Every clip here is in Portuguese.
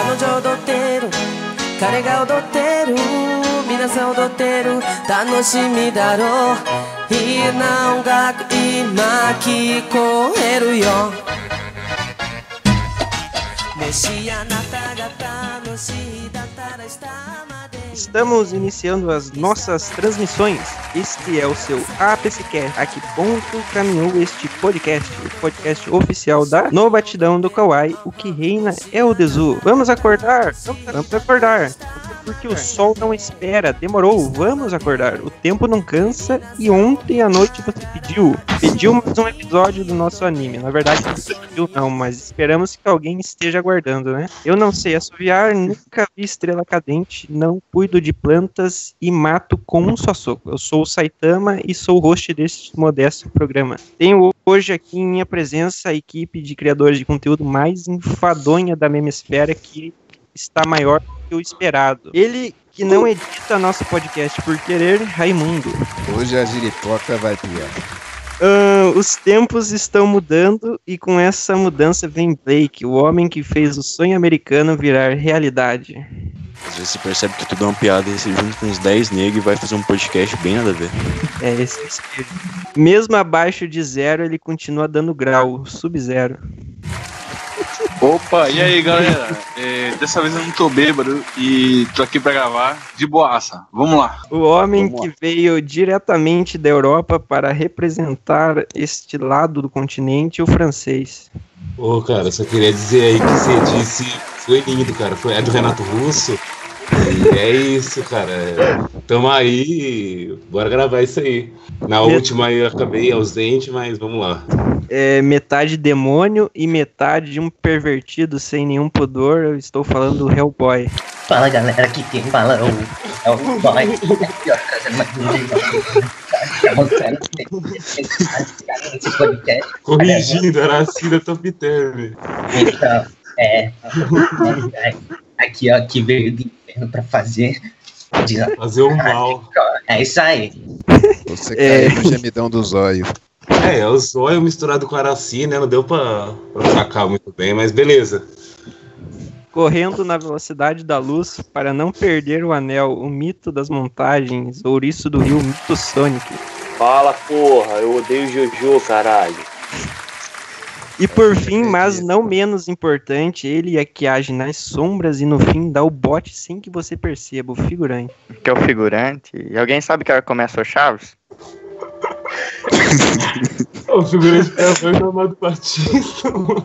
彼女踊ってる彼が踊ってる皆さん踊ってる楽しみだろういいな音楽今聞こえるよもしあなたが楽しいだったら下まで Estamos iniciando as nossas transmissões. Este é o seu APCcast. A que ponto caminhou este podcast? O podcast oficial da No Batidão do Kawaii. O que reina é o Desu. Vamos acordar? Vamos acordar. Porque o sol não espera. Demorou. Vamos acordar. O tempo não cansa. E ontem à noite você pediu mais um episódio do nosso anime. Na verdade, não pediu não, mas esperamos que alguém esteja aguardando, né? Eu não sei assoviar, nunca vi estrela cadente, não cuido de plantas e mato com um só soco. Eu sou o Saitama e sou o host deste modesto programa. Tenho hoje aqui em minha presença a equipe de criadores de conteúdo mais enfadonha da memesfera, que está maior do que o esperado. Ele que não edita nosso podcast por querer, Raimundo. Hoje a giripoca vai piar. Os tempos estão mudando e com essa mudança vem Blake, o homem que fez o sonho americano virar realidade. Às vezes você percebe que tudo é uma piada e você junta com uns 10 negros e vai fazer um podcast bem nada a ver. É, esse é o espírito. Mesmo abaixo de zero, ele continua dando grau, sub-zero. Opa, e aí galera? Dessa vez eu não tô bêbado e tô aqui pra gravar de boaça. Vamos lá. O homem que veio diretamente da Europa para representar este lado do continente, o francês. Ô, cara, só queria dizer aí que você disse foi lindo, cara. É do Renato Russo. E é isso, cara. Tamo aí, bora gravar isso aí. Na última eu acabei ausente, mas vamos lá. É metade demônio e metade de um pervertido sem nenhum pudor. Eu estou falando do Hellboy. Fala galera, aqui quem fala é o Hellboy. Trazendo mais um esse podcast. Corrigindo, Aracida Top Term. Então, aqui ó, que veio do inferno pra fazer o mal. É isso aí. Você caiu no gemidão do zóio. É o zóio misturado com Araci, né? Não deu pra sacar muito bem, mas beleza. Correndo na velocidade da luz para não perder o anel, o mito das montagens, ouriço do rio, o mito Sonic. Fala, porra, eu odeio Jojo, caralho. E por fim, mas não menos importante, ele é que age nas sombras e no fim dá o bote sem que você perceba, o figurante. Que é o figurante? E alguém sabe que hora começa o Chaves? O figurante é o Amado Batista, mano.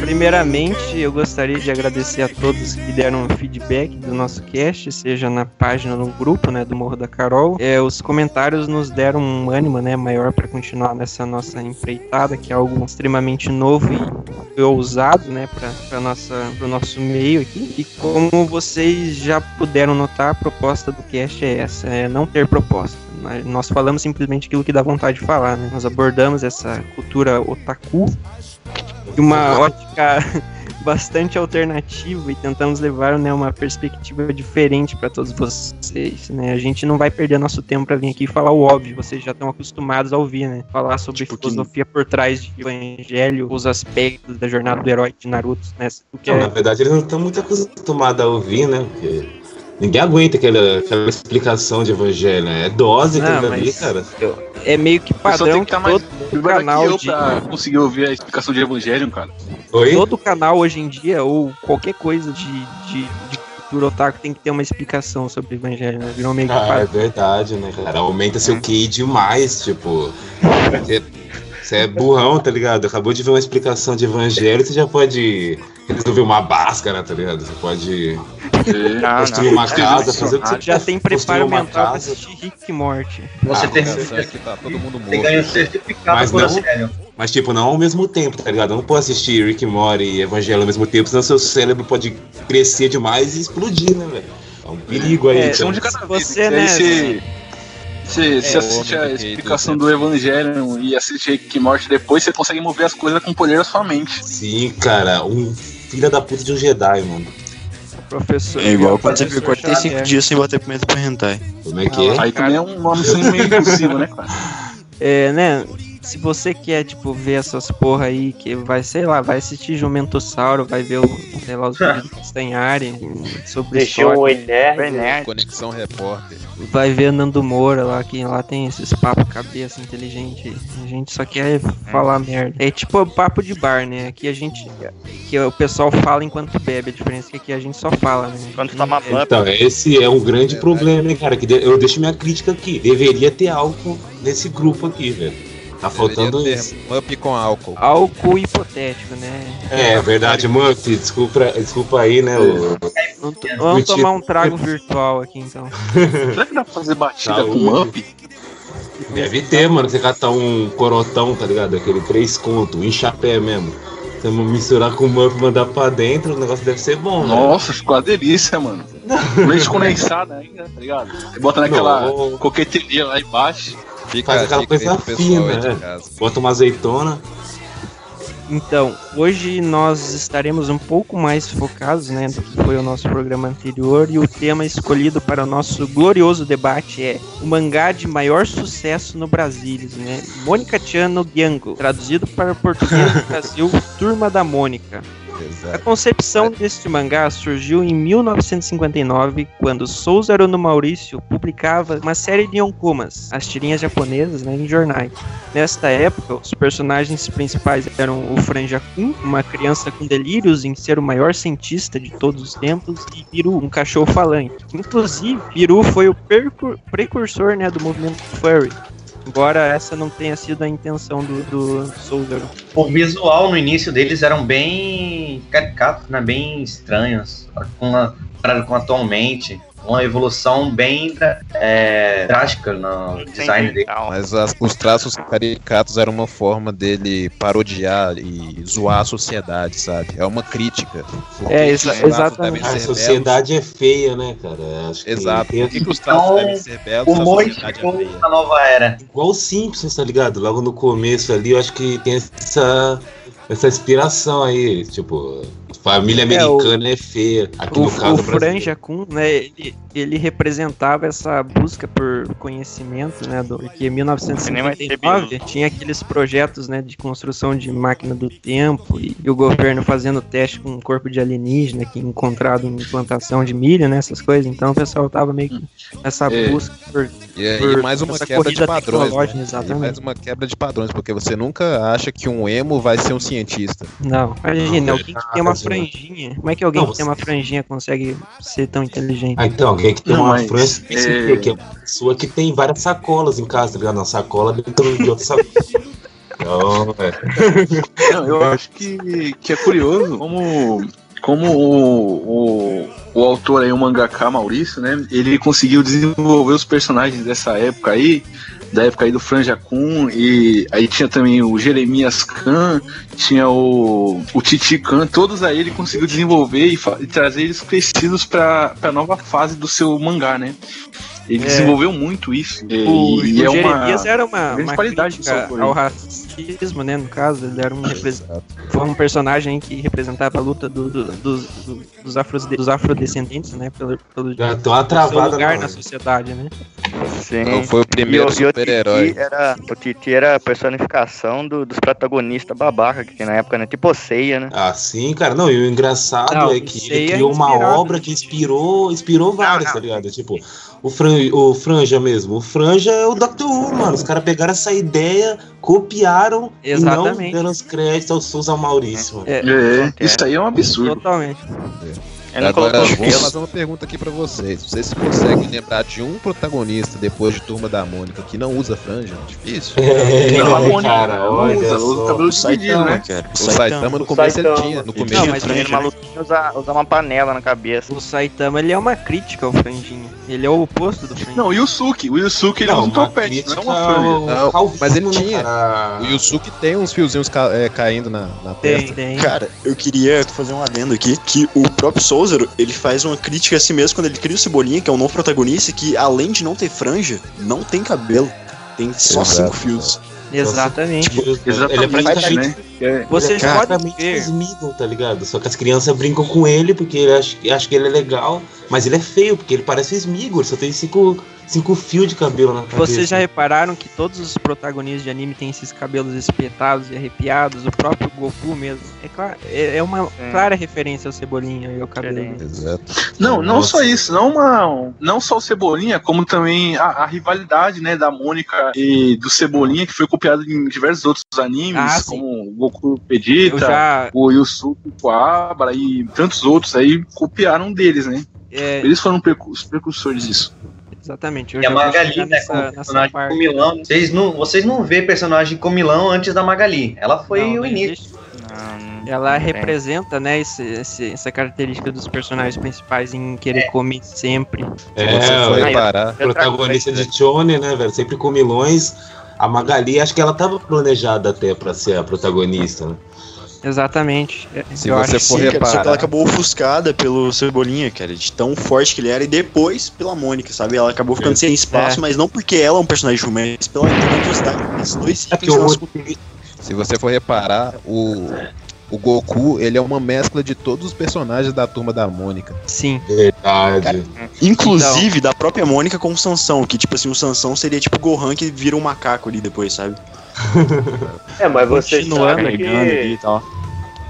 Primeiramente, eu gostaria de agradecer a todos que deram feedback do nosso cast, seja na página, no grupo, né, do Morro da Carol. Os comentários nos deram um ânimo, né, maior para continuar nessa nossa empreitada, que é algo extremamente novo e ousado, né, para o nosso meio aqui. E como vocês já puderam notar, a proposta do cast é essa, é não ter proposta. Nós falamos simplesmente aquilo que dá vontade de falar, né? Nós abordamos essa cultura otaku de uma ótica bastante alternativa e tentamos levar, né, uma perspectiva diferente para todos vocês, né? A gente não vai perder nosso tempo para vir aqui e falar o óbvio, vocês já estão acostumados a ouvir, né? Falar sobre filosofia por trás de Evangelho, os aspectos da jornada do herói de Naruto, né? Na verdade, eles não estão muito acostumados a ouvir, né? Porque ninguém aguenta aquela explicação de Evangelho, né? É dose aquilo ali, cara. É meio que padrão que todo canal pra conseguir ouvir a explicação de Evangelho, cara. Oi? Todo canal hoje em dia, ou qualquer coisa de cultura otaku, tem que ter uma explicação sobre Evangelho, né? Virou meio que padrão. É verdade, né, cara? Aumenta seu QI demais, tipo... Você é burrão, tá ligado? Acabou de ver uma explicação de Evangelho, você já pode resolver uma báscara, tá ligado? Você pode construir uma casa, fazer o que você já tem preparo mental pra assistir Rick e Morty. Você tem que tá todo mundo morto. Você ganha o certificado por Evangelho. Mas tipo, não ao mesmo tempo, tá ligado? Eu não posso assistir Rick e Morty e Evangelho ao mesmo tempo, senão seu cérebro pode crescer demais e explodir, né, velho? É um perigo aí. Então. De cada você, né? Você assiste a explicação do Evangelho e assiste Rick e Morty depois, você consegue mover as coisas com o poder da sua mente. Sim, cara, um filha da puta de um Jedi, mano. Professor. É igual quando você fica 45 dias sem bater pimenta pra hentai. Como é que é? Aí também é uma missão meio impossível, né, cara? Né? Se você quer, tipo, ver essas porra aí, que vai, sei lá, vai assistir Jumentossauro, vai ver sei lá, os vídeos do Castanhari sobre Deixou história, o nerd. Conexão Repórter. vai ver Nando Moura lá, que lá tem esses papos cabeça inteligente, a gente só quer falar merda. É tipo papo de bar, né? Aqui que o pessoal fala enquanto bebe, a diferença é que aqui a gente só fala, né? Quando toma banho. Então, esse é um grande problema, hein, cara, que eu deixo minha crítica aqui. Deveria ter álcool nesse grupo aqui, velho. Tá faltando isso. Up com álcool. Álcool hipotético, né? É verdade, Muff, desculpa aí, né? Vamos tomar um trago virtual aqui, então. Será que dá pra fazer batida com Muff? Deve ter, mano. Você catar um corotão, tá ligado? Aquele 3 conto, em chapé mesmo. Você misturar com o Muff e mandar pra dentro, o negócio deve ser bom, né? Nossa, ficou uma delícia, mano. Leite condensado ainda, tá ligado? Você bota naquela coqueteria lá embaixo. Faz aquela coisa fina, né? Bota uma azeitona. Então, hoje nós estaremos um pouco mais focados, né, do que foi o nosso programa anterior, e o tema escolhido para o nosso glorioso debate é o mangá de maior sucesso no Brasil, né, Mônica-chan no Gyango, traduzido para o português do Brasil, Turma da Mônica. Exato. A concepção deste mangá surgiu em 1959, quando Souzaru no Maurício publicava uma série de onkumas, as tirinhas japonesas, né, em jornais. Nesta época, os personagens principais eram o Franja-kun, uma criança com delírios em ser o maior cientista de todos os tempos, e Piru, um cachorro falante. Inclusive, Piru foi o precursor, né, do movimento furry. Embora essa não tenha sido a intenção do Souzaru. O visual no início deles eram bem caricatos, né? Bem estranhos. Com atualmente. Uma evolução bem drástica no design dele. Mas os traços caricatos eram uma forma dele parodiar e zoar a sociedade, sabe? É uma crítica. Exatamente. A sociedade é feia, né, cara? Acho que exato. Por que os traços devem ser belos? O sociedade é feia. Na nova era. Igual o Simpsons, tá ligado? Logo no começo ali, eu acho que tem essa inspiração aí, tipo, família americana é feia. Aqui no caso o Franja-kun, né, ele representava essa busca por conhecimento, né, porque em 1959 tinha aqueles projetos, né, de construção de máquina do tempo e o governo fazendo teste com um corpo de alienígena que encontrado em plantação de milho, né, essas coisas. Então o pessoal tava meio que nessa busca por mais uma quebra de padrões, né? Exatamente. E mais uma quebra de padrões, porque você nunca acha que um emo vai ser um cientista. Não, imagina, alguém que tem uma franjinha. Como é que alguém que tem uma franjinha consegue ser tão inteligente? Então, alguém que tem uma franja, que é uma pessoa que tem várias sacolas em casa, tá ligado? Uma sacola dentro de outra sacola. Não, eu acho que é curioso como o autor aí, o mangaka Maurício, né? Ele conseguiu desenvolver os personagens dessa época aí, da época aí do Franja-kun, e aí tinha também o Jeremias Khan, tinha o Titi Khan, todos aí ele conseguiu desenvolver e trazer eles crescidos pra nova fase do seu mangá, né? Ele desenvolveu muito isso. O Jeremias era uma qualidade crítica ao racismo, né? No caso, ele era foi um personagem que representava a luta dos afrodescendentes, né? Pelo seu lugar na sociedade, né? Sim. Então foi o primeiro super-herói. O Titi era a personificação dos protagonistas babaca que tem na época, né? Tipo Seiya, né? Ah, sim, cara. Não, e o engraçado é que ele criou uma obra que inspirou vários, tá ligado? Tipo, o Franja mesmo. O Franja é o Dr. Who, mano. Os caras pegaram essa ideia, copiaram e não deram os créditos ao Souza Maurício. Isso aí é um absurdo. Totalmente. Agora, vou fazer uma pergunta aqui pra vocês. Vocês conseguem lembrar de um protagonista depois de Turma da Mônica que não usa franja? Difícil. Cara, usa o cabelo Saitama, né? Cara. O Saitama no começo ele tinha. No começo não, mas o maluquinho usa uma panela na cabeça. O Saitama, ele é uma crítica ao franjinho. Ele é o oposto do franjinho. Não, o Yusuke ele usa um topete, não uma franja. Não, mas ele tinha. O Yusuke tem uns fiozinhos caindo na testa. Tem. Cara, eu queria fazer um adendo aqui, que o próprio Souzaru, ele faz uma crítica a si mesmo quando ele cria o Cebolinha, que é um novo protagonista, que além de não ter franja, não tem cabelo. Tem só 5 fios. Exatamente. Ele é praticamente, né? Vocês Ele é podem claramente ver. Smeagol, tá ligado? Só que as crianças brincam com ele porque ele acha que ele é legal, mas ele é feio, porque ele parece o Smeagol, ele só tem cinco fios de cabelo na cabeça. Vocês já repararam que todos os protagonistas de anime têm esses cabelos espetados e arrepiados? O próprio Goku mesmo. É claro, é uma clara referência ao Cebolinha e ao cabelo. Exato. Não só isso, não só o Cebolinha, como também a rivalidade, né, da Mônica e do Cebolinha, que foi copiada em diversos outros animes, como o Goku Vegeta, o Yusuke Kuwabara e tantos outros aí copiaram deles, né? Eles foram os precursores disso. Exatamente. E a Magali, né, como personagem comilão. Vocês não vê personagem comilão antes da Magali. Ela foi o início. Ela representa, né, essa característica dos personagens principais em querer comer sempre. Protagonista de Shonen, né, velho? Sempre comilões. A Magali, acho que ela tava planejada até pra ser a protagonista, né? Exatamente. Se você for reparar, só que ela acabou ofuscada pelo Cebolinha, cara, de tão forte que ele era, e depois pela Mônica, sabe? Ela acabou ficando sem espaço, mas não porque ela é um personagem ruim, mas pela grandiosidade desses dois. Se você for reparar, o Goku, ele é uma mescla de todos os personagens da Turma da Mônica. Sim. Verdade. Cara, inclusive da própria Mônica com o Sansão, que tipo assim, o Sansão seria tipo o Gohan que vira um macaco ali depois, sabe? Mas vocês sabem que...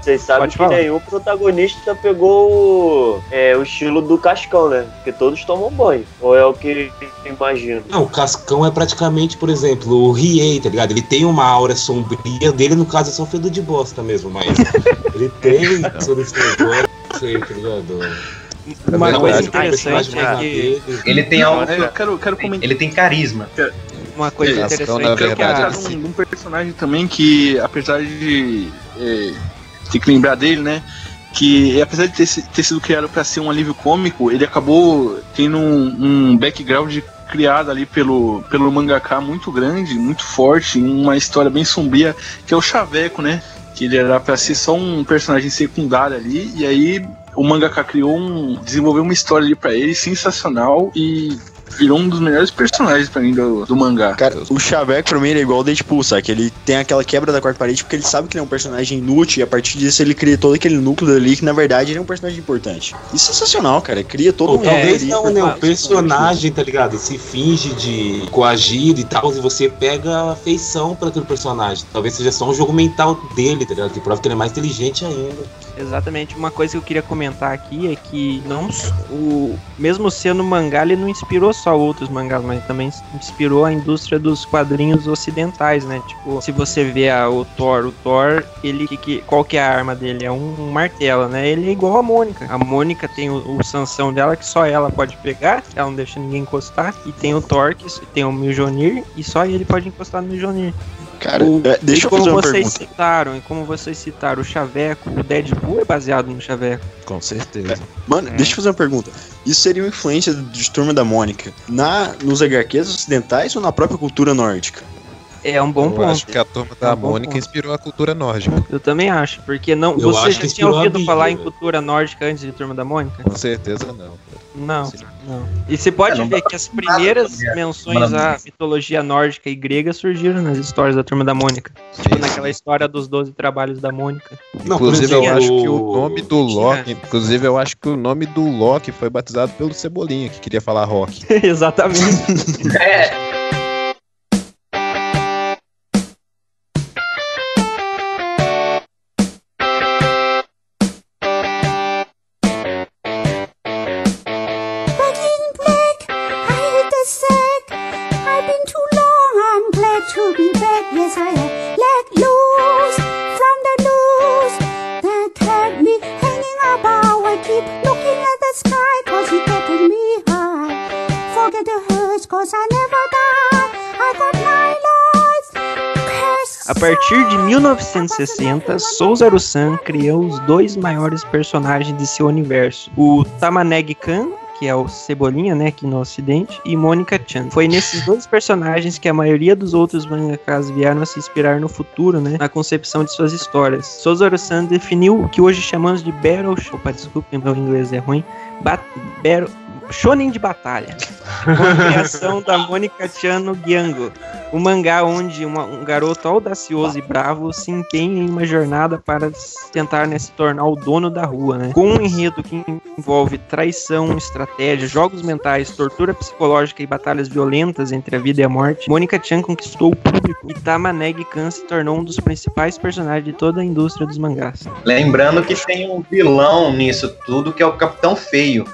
Vocês sabem que nenhum protagonista pegou o estilo do Cascão, né? Porque todos tomam banho. Ou é o que eu imagino? Não, o Cascão é praticamente, por exemplo, o Riei, tá ligado? Ele tem uma aura sombria dele, no caso é só fedor de bosta mesmo, mas ele tem todo esse negócio aí, tá ligado? Uma coisa interessante é que ele tem algo. Eu quero comentar. Ele tem carisma. Uma coisa interessante é que um personagem também que, apesar de tem que lembrar dele, né? Que apesar de ter sido criado para ser um alívio cômico, ele acabou tendo um background criado ali pelo mangaka muito grande, muito forte, uma história bem sombria, que é o Chaveco, né? Que ele era para ser só um personagem secundário ali, e aí o mangaka desenvolveu uma história ali para ele sensacional e virou um dos melhores personagens pra mim do mangá. Cara, o Chaveco pra mim ele é igual o Deadpool, sabe? Que ele tem aquela quebra da quarta parede porque ele sabe que ele é um personagem inútil e a partir disso ele cria todo aquele núcleo ali que na verdade ele é um personagem importante. Isso é sensacional, cara. Cria todo talvez não, né? O personagem, tá ligado? Se finge de coagido e tal, e você pega afeição pra aquele personagem. Talvez seja só um jogo mental dele, tá ligado? Que prova que ele é mais inteligente ainda. Exatamente. Uma coisa que eu queria comentar aqui é que mesmo sendo mangá, ele não inspirou só outros mangás, mas também inspirou a indústria dos quadrinhos ocidentais, né? Tipo, se você vê o Thor, ele qual que é a arma dele? É um martelo, né? Ele é igual a Mônica. A Mônica tem o Sansão dela, que só ela pode pegar, ela não deixa ninguém encostar, e tem o Thor, que tem o Mjolnir, e só ele pode encostar no Mjolnir. Cara, deixa eu fazer uma pergunta. Como vocês citaram, o Chaveco, o Deadpool é baseado no Chaveco. Com certeza. Mano, deixa eu fazer uma pergunta. Isso seria uma influência de Turma da Mônica nos HQs ocidentais ou na própria cultura nórdica? É um bom ponto. Eu acho que a Turma da Mônica inspirou a cultura nórdica. Eu também acho, porque não. Você já tinha ouvido falar em cultura nórdica antes de Turma da Mônica? Com certeza não. Não. E você pode ver que as primeiras menções à mitologia nórdica e grega surgiram nas histórias da Turma da Mônica. Tipo naquela história dos 12 trabalhos da Mônica. Inclusive eu acho que o nome do Loki, o Loki foi batizado pelo Cebolinha, que queria falar rock. Exatamente. A partir de 1960, Souzaru-san criou os dois maiores personagens de seu universo, o Tamanegi-kan, que é o Cebolinha, né, aqui no ocidente, e Mônica-chan. Foi nesses dois personagens que a maioria dos outros mangakas vieram a se inspirar no futuro, né, na concepção de suas histórias. Souzaru-san definiu o que hoje chamamos de Battle... Opa, desculpe, meu inglês é ruim. Shonen de batalha. Com a criação da Mônica Chan no Gyango, um mangá onde um garoto audacioso e bravo se empenha em uma jornada para tentar, né, se tornar o dono da rua, né? Com um enredo que envolve traição, estratégia, jogos mentais, tortura psicológica e batalhas violentas entre a vida e a morte, Mônica Chan conquistou o público e Tama-Negi-kan se tornou um dos principais personagens de toda a indústria dos mangás. Lembrando que tem um vilão nisso tudo, que é o Capitão Feio.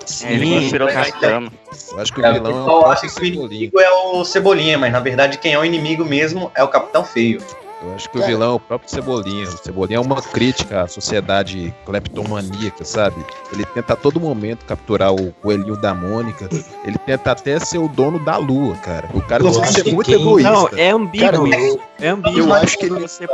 Sim, Ele virou Kastama. Eu acho que o vilão é o acho que o inimigo é o Cebolinha, mas na verdade quem é o inimigo mesmo é o Capitão Feio. Eu acho que o vilão é o próprio Cebolinha. O Cebolinha é uma crítica à sociedade cleptomaníaca, sabe? Ele tenta a todo momento capturar o coelhinho da Mônica. Ele tenta até ser o dono da lua, cara. O cara precisa ser muito egoísta. Não, é ambíguo isso. É ambíguo. Eu acho que você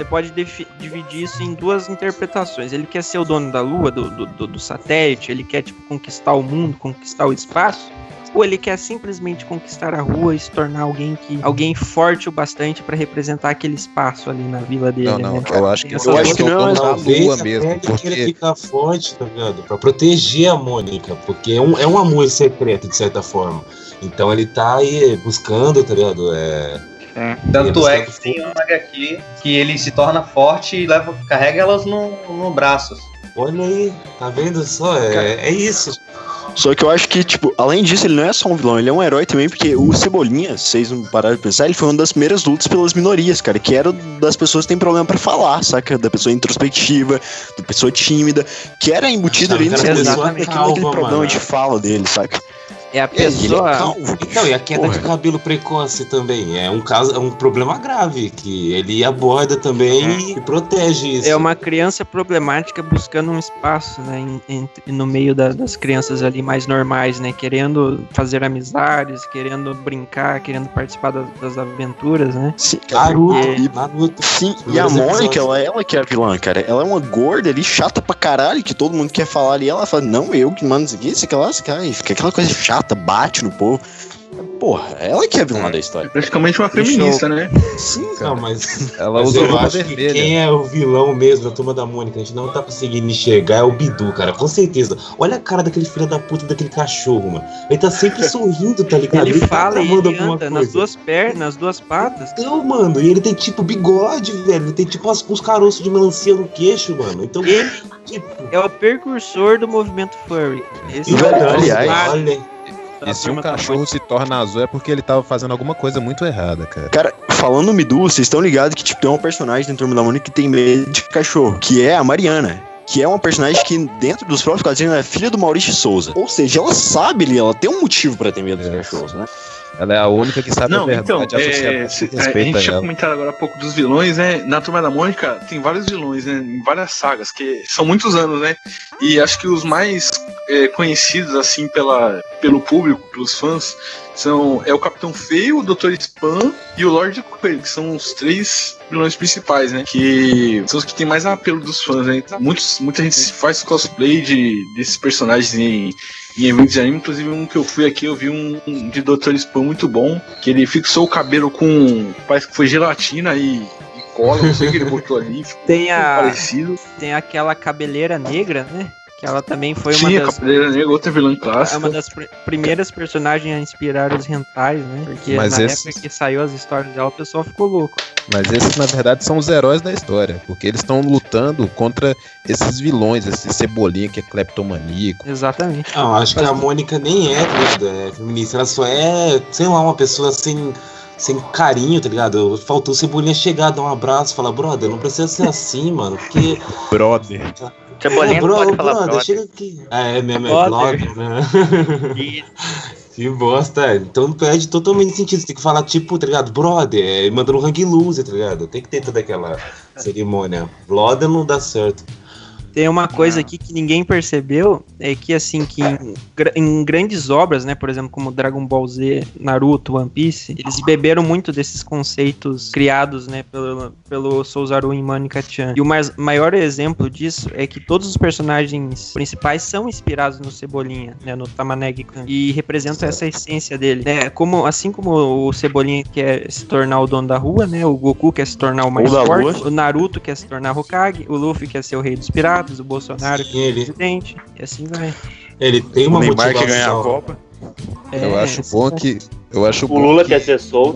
pode dividir isso em duas interpretações. Ele quer ser o dono da lua, do satélite, ele quer, tipo, conquistar o mundo, conquistar o espaço, ou ele quer simplesmente conquistar a rua e se tornar alguém forte o bastante para representar aquele espaço ali na vila dele. Não, né? eu acho que não é da lua mesmo. Porque ele fica forte, tá ligado? Pra proteger a Mônica, porque é um amor secreto, de certa forma. Então ele tá aí buscando, tá ligado? Tanto é que tem uma HQ que ele se torna forte e carrega elas no braço. Olha aí, tá vendo só? É isso. Só que eu acho que, tipo, além disso, ele não é só um vilão, ele é um herói também, porque o Cebolinha, se vocês não pararam de pensar, ele foi uma das primeiras lutas pelas minorias, cara, que era das pessoas que têm problema pra falar, saca? Da pessoa introspectiva, da pessoa tímida, que era embutido ali naquele problema de fala dele, saca? É a pessoa. Ele é calvo. Então, e a queda de cabelo precoce também. É um problema grave, que ele aborda também e protege isso. É uma criança problemática buscando um espaço, né? No meio das crianças ali mais normais, né? Querendo fazer amizades, querendo brincar, querendo participar das aventuras, né? Sim, Naruto. Sim, e a Mônica, ela que é a vilã, cara. Ela é uma gorda ali, chata pra caralho, que todo mundo quer falar ali. Ela fala, não, eu que mando isso aqui, e fica aquela coisa chata. Bate no povo. Porra, ela que é a vilã da história. Praticamente uma feminista, né? Sim, cara. Não, mas ela usa eu acho que quem é o vilão mesmo da Turma da Mônica, a gente não tá conseguindo enxergar, é o Bidu, cara, com certeza. Olha a cara daquele filho da puta, daquele cachorro, mano. Ele tá sempre sorrindo, tá ligado? Ele fala e ele alguma anda coisa. nas duas pernas, nas duas patas. Então, mano, e ele tem tipo bigode, velho. Ele tem tipo uns caroços de melancia no queixo, mano. Então, Ele tipo... é o precursor do movimento furry. Esse Aliás, olha. E se um cachorro se torna azul é porque ele tava fazendo alguma coisa muito errada, cara. Cara, falando no Midu, vocês estão ligados que tipo, tem uma personagem dentro do Turma da Mônica que tem medo de cachorro, que é a Mariana. Que é uma personagem que, dentro dos próprios quadrinhos, ela é filha do Maurício Souza. Ou seja, ela sabe ali, ela tem um motivo pra ter medo dos cachorros, né? Ela é a única que sabe a verdade. A gente tinha comentado agora há pouco dos vilões, né? Na Turma da Mônica tem vários vilões, né? Em várias sagas, que são muitos anos, né? E acho que os mais conhecidos, assim, pelo público, pelos fãs, é o Capitão Feio, o Dr. Spam e o Lorde Coelho, que são os três vilões principais, né? Que são os que tem mais apelo dos fãs, né? Muita gente faz cosplay desses personagens em eventos de anime, inclusive um que eu fui aqui, eu vi um de Dr. Spam muito bom, que ele fixou o cabelo com, parece que foi gelatina e cola, não sei o que ele botou ali, ficou parecido. Tem aquela cabeleira negra, né? Que ela também foi uma das... Cabeleira Negra, outra vilã clássica. É uma das primeiras personagens a inspirar os hentais, né? Porque época que saiu as histórias dela, o pessoal ficou louco. Mas esses, na verdade, são os heróis da história, porque eles estão lutando contra esses vilões, esse Cebolinha que é cleptomaníaco. Exatamente. Não, acho que a Mônica nem é feminista, ela só é, sei lá, uma pessoa sem carinho, tá ligado? Faltou o Cebolinha chegar, dar um abraço, falar, brother, não precisa ser assim, mano, porque... Brother. Cebolinha não pode falar brother. Chega aqui. É mesmo, é brother, né? Que bosta, então perde totalmente sentido. Você tem que falar, tipo, tá ligado? Brother, mandando um hang loose, tá ligado? Tem que ter toda aquela cerimônia. Brother não dá certo. Tem uma coisa aqui que ninguém percebeu, é que assim, que em grandes obras, né, por exemplo, como Dragon Ball Z, Naruto, One Piece, eles beberam muito desses conceitos criados, né, pelo Souzaru e Mônica Chan. E o maior exemplo disso é que todos os personagens principais são inspirados no Cebolinha, né, no Tama-Negi-kan, e representam essa essência dele, né, assim como o Cebolinha quer se tornar o dono da rua, né, o Goku quer se tornar o mais forte, o Naruto quer se tornar Hokage, o Luffy quer ser o rei dos piratas, o Bolsonaro que é presidente, e assim vai. Ele tem uma Neymar que ganha a motivação. Copa. Eu acho bom que. Eu acho O bom Lula que quer ser solto.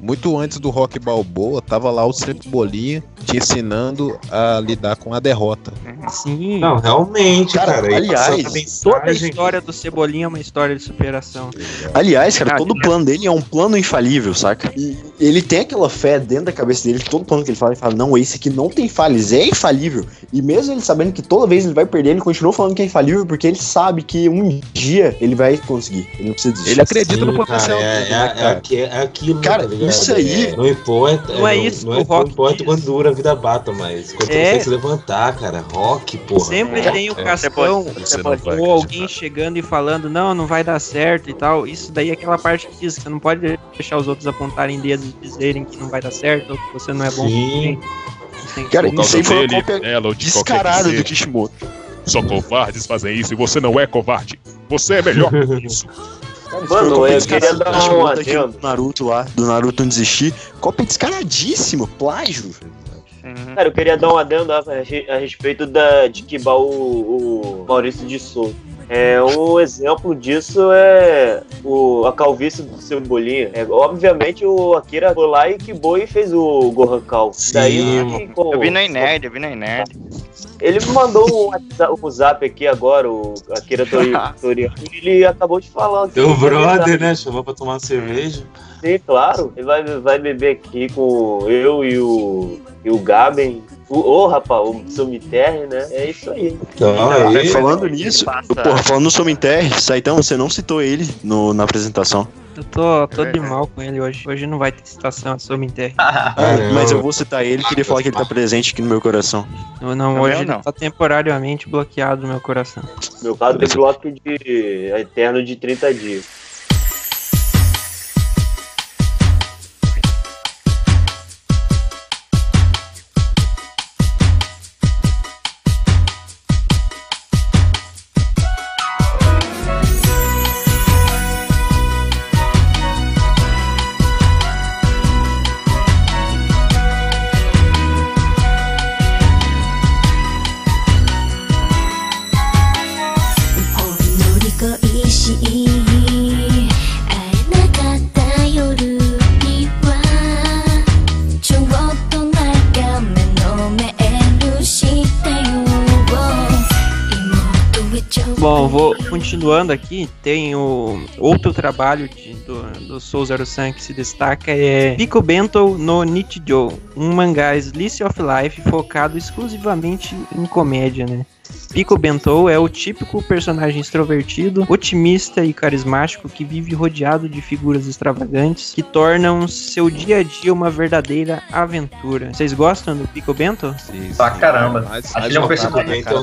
muito antes do Rock Balboa, tava lá o Cebolinha te ensinando a lidar com a derrota. Sim. Não, realmente, Cara, cara. aliás, Toda a história do Cebolinha é uma história de superação. Aliás, cara, Ah, todo o plano dele é um plano infalível, saca? E ele tem aquela fé dentro da cabeça dele, que todo plano que ele fala, não, esse aqui não tem falhas, é infalível. E mesmo ele sabendo que toda vez ele vai perder, ele continua falando que é infalível, porque ele sabe que um dia ele vai conseguir. Ele não precisa desistir. Ele acredita no Sim, potencial cara, dele, né, cara? é aquilo, Cara, tá ligado? isso aí- Não importa. Não é isso Não que o Rock importa diz. quando dura a vida bata, mas quando É. você tem que se levantar, cara. Rock, porra. Sempre tem o É. Cascão Você não vai ou alguém acreditar. chegando e falando, não vai dar certo e tal. Isso daí é aquela parte que diz que você não pode deixar os outros apontarem dedos e dizerem que não vai dar certo ou que você não é bom. Sim. Você tem que- Cara, Por causa isso aí foi uma dele, cópia dela ou de qualquer descarada que do seja. Kishimoto. Só covardes fazem isso e você não é covarde. Você é melhor que isso. Mano, eu queria Descarado dar do um Kishimoto aqui adendo. do Naruto lá, do Naruto não desistir. Cópia descaradíssima, plágio. Cara, eu queria dar um adendo a respeito de Kibar o Maurício de Souza. Um exemplo disso é a calvície do Cebolinha. Obviamente o Akira foi lá e quibou e fez o Gohan Cal. Daí, Eu vi na Nerd. ele me mandou um zap aqui agora, o Akira Toriyama, e ele acabou de falar. que Teu é brother, verdade. né? Chamou pra tomar uma cerveja. Sim, claro. Ele vai beber aqui com eu e o Gaben. Rapaz, o Sumiterre, né? É isso aí. Então, aí, Falando nisso, falando no Sominterre, Saitão, você não citou ele na apresentação. Eu tô de mal com ele hoje. Hoje não vai ter citação, sou me enterre. Mas eu vou citar ele, queria falar que ele tá presente aqui no meu coração. Não, hoje ele tá temporariamente bloqueado no meu coração. Meu caso tem bloco de eterno de 30 dias. Bom, vou continuando aqui. Tem o outro trabalho do Soul Zero-san que se destaca, é Pico Bento no Nichijou, um mangá slice of life focado exclusivamente em comédia, né? Pico Bento é o típico personagem extrovertido, otimista e carismático que vive rodeado de figuras extravagantes que tornam seu dia a dia uma verdadeira aventura. Vocês gostam do Pico Bento? Sim, Pra caramba. Acho que ele é um personagem. Então, um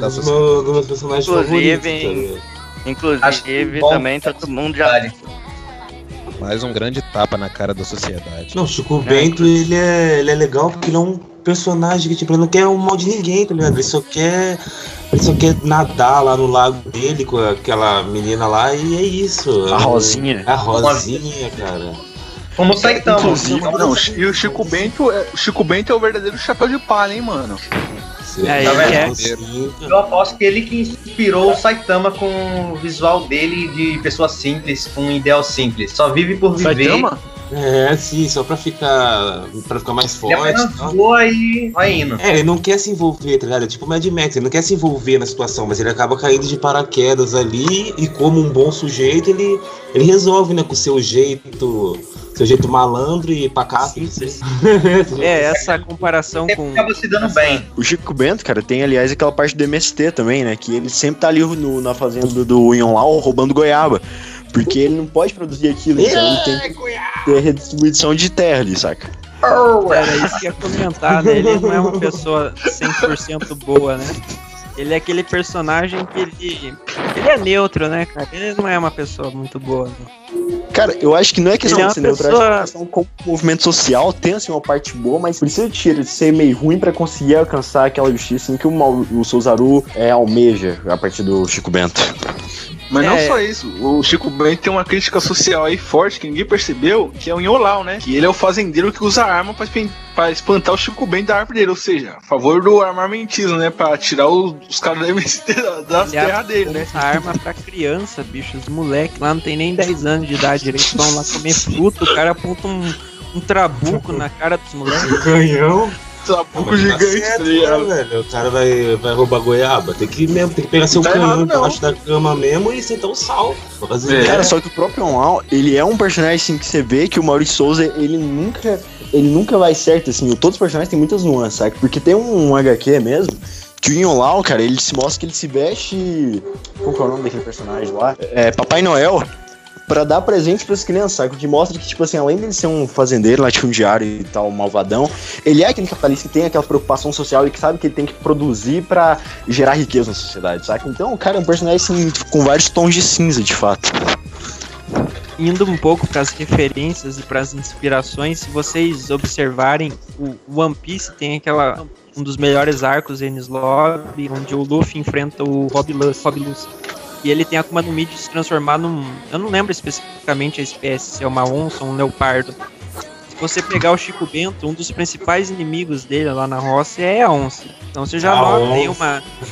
dos meus personagens favoritos. Inclusive, também todo mundo já... Mais um grande tapa na cara da sociedade. Não, Chico Bento, ele é legal porque ele é um personagem que, tipo, ele não quer o mal de ninguém, tá ligado? Ele só quer nadar lá no lago dele com aquela menina lá e é isso. A Rosinha. A Rosinha, cara. Como Saitama. Inclusive, não, e o Chico Bento é o verdadeiro chapéu de palha, hein, mano? Eu aposto que ele que inspirou o Saitama com o visual dele de pessoa simples, com um ideal simples. Só vive por viver. Saitama? É, sim, só pra ficar mais forte. Ele apenas voa e vai indo. Ele não quer se envolver, tá ligado? É tipo o Mad Max, ele não quer se envolver na situação, mas ele acaba caindo de paraquedas ali e como um bom sujeito, ele resolve, né, com o seu jeito malandro e pacato. Essa comparação com... Acaba se dando bem. O Chico Bento, cara, tem aliás aquela parte do MST também, né? Que ele sempre tá ali na fazenda do Ion lá roubando goiaba. Porque ele não pode produzir aquilo, então ele tem que ter redistribuição de terra ali, saca? Era isso que ia comentar, né? Ele não é uma pessoa 100% boa, né? Ele é aquele personagem que ele é neutro, né, cara? Ele não é uma pessoa muito boa, né? Cara, eu acho que não é questão de ser neutro, pessoa... eu acho que é questão como movimento social tem assim uma parte boa, mas precisa de ser meio ruim pra conseguir alcançar aquela justiça assim, que o Souzaru almeja a partir do Chico Bento. Mas não só isso, o Chico Bento tem uma crítica social aí forte que ninguém percebeu, que é o Inholau, né? Que ele é o fazendeiro que usa arma pra espantar o Chico Bento da árvore dele, ou seja, a favor do armamentismo, né? Pra tirar os caras das terras dele, né? Essa arma pra criança, bicho, os moleques lá não tem nem 10 anos de idade direito, vão lá comer fruta, o cara aponta um trabuco na cara dos moleques. Canhão. Trabuco gigante, tá ligado, velho? O cara vai roubar goiaba. Tem que pegar seu canhão debaixo da cama mesmo e sentar o sal. Cara, só que o próprio Inholau, ele é um personagem assim que você vê que o Maurício Souza, ele nunca vai certo, assim. Todos os personagens têm muitas nuances, sabe? Porque tem um HQ mesmo, que o Inholau, cara, ele se mostra que ele se veste... Qual que é o nome daquele personagem lá? Papai Noel. Pra dar presente pras crianças, sabe? O que mostra que, tipo assim, além dele ser um fazendeiro, latifundiário e tal, malvadão, ele é aquele capitalista que tem aquela preocupação social e que sabe que ele tem que produzir pra gerar riqueza na sociedade, sabe? Então, o cara é um personagem, assim, com vários tons de cinza, de fato. Indo um pouco pras referências e pras inspirações, se vocês observarem, o One Piece tem um dos melhores arcos Enies Lobby, onde o Luffy enfrenta o Rob Luz. E ele tem a Akuma no Mi de se transformar num... Eu não lembro especificamente a espécie, se é uma onça ou um leopardo. Se você pegar o Chico Bento, um dos principais inimigos dele lá na roça é a onça. Então você já nota aí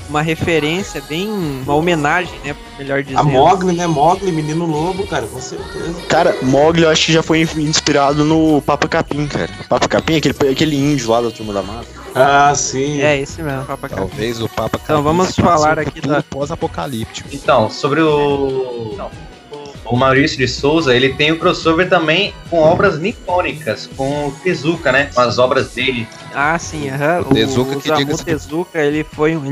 uma referência bem... Uma homenagem, né? Melhor dizendo. A Mowgli, né? Mowgli, menino lobo, cara, com certeza. Cara, Mowgli eu acho que já foi inspirado no Papa Capim, cara. Papa Capim, aquele índio lá da Turma da Mata. Ah, sim. É esse mesmo, Papa Capim. Talvez o Papa Capim. Então vamos falar aqui da pós-apocalíptico. Então, sobre o Maurício de Souza, ele tem o crossover também com obras nipônicas, com o Tezuka, né? Com as obras dele. Ah, sim, o Tezuka, que diga Tezuka, ele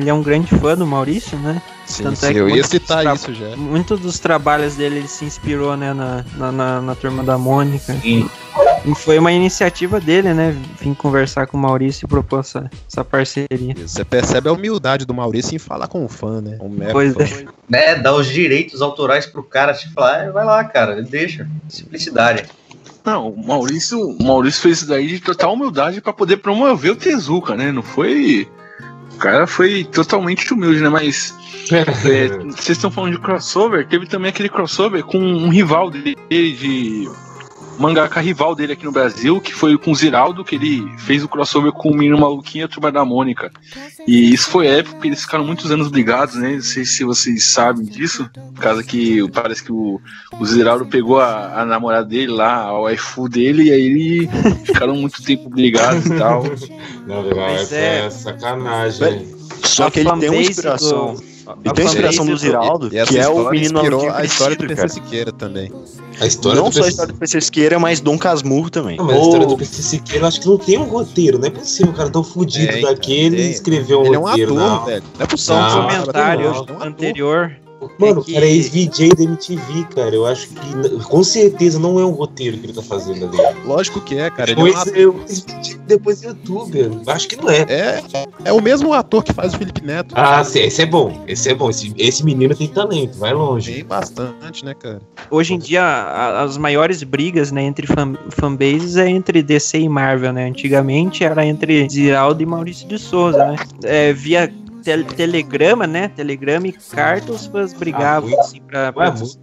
é um grande fã do Maurício, né? Sim, sim, eu ia citar isso já. Muitos dos trabalhos dele ele se inspirou, né, na Turma da Mônica. Sim. E foi uma iniciativa dele, né? Vim conversar com o Maurício e propor essa parceria. Você percebe a humildade do Maurício em falar com o fã, né? Pois é. Né, dá os direitos autorais pro cara, tipo, falar, vai lá, cara, deixa. Simplicidade. Não, o Maurício fez isso daí de total humildade pra poder promover o Tezuka, né? Não foi... O cara foi totalmente humilde, né? Mas vocês estão falando de crossover, teve também aquele crossover com um rival dele, de mangaka rival dele aqui no Brasil, que foi com o Ziraldo, que ele fez o crossover com o Menino Maluquinho e a Turma da Mônica. E isso foi épico, porque eles ficaram muitos anos brigados, né? Não sei se vocês sabem disso. Por causa que parece que o Ziraldo pegou a namorada dele lá, a waifu dele, e aí eles ficaram muito tempo brigados e tal. Não, é sacanagem. Só que ele tem uma inspiração. Ele tem a inspiração do Ziraldo, que é o menino maluquinho. A história do PC Siqueira também. Não só a história do PC Siqueira, mas Dom Casmurro também. Não, mas a história do PC Siqueira eu acho que não tem um roteiro. Não é possível, cara, tão fudido daquele e escreveu um roteiro. Ele é um ator, velho. Não é possível. Só um comentário anterior. Mano, o cara é ex-VJ da MTV, cara. Eu acho que com certeza não é um roteiro que ele tá fazendo ali. Lógico que é, cara. Depois youtuber. Acho que não é. É o mesmo ator que faz o Felipe Neto. Ah, sim, esse é bom. Esse menino tem talento, vai longe. Tem bastante, né, cara? Hoje em dia, as maiores brigas, né, entre fanbases é entre DC e Marvel, né? Antigamente era entre Ziraldo e Maurício de Souza, né? Via telegrama, né? Telegrama e carta, os fãs brigavam assim pra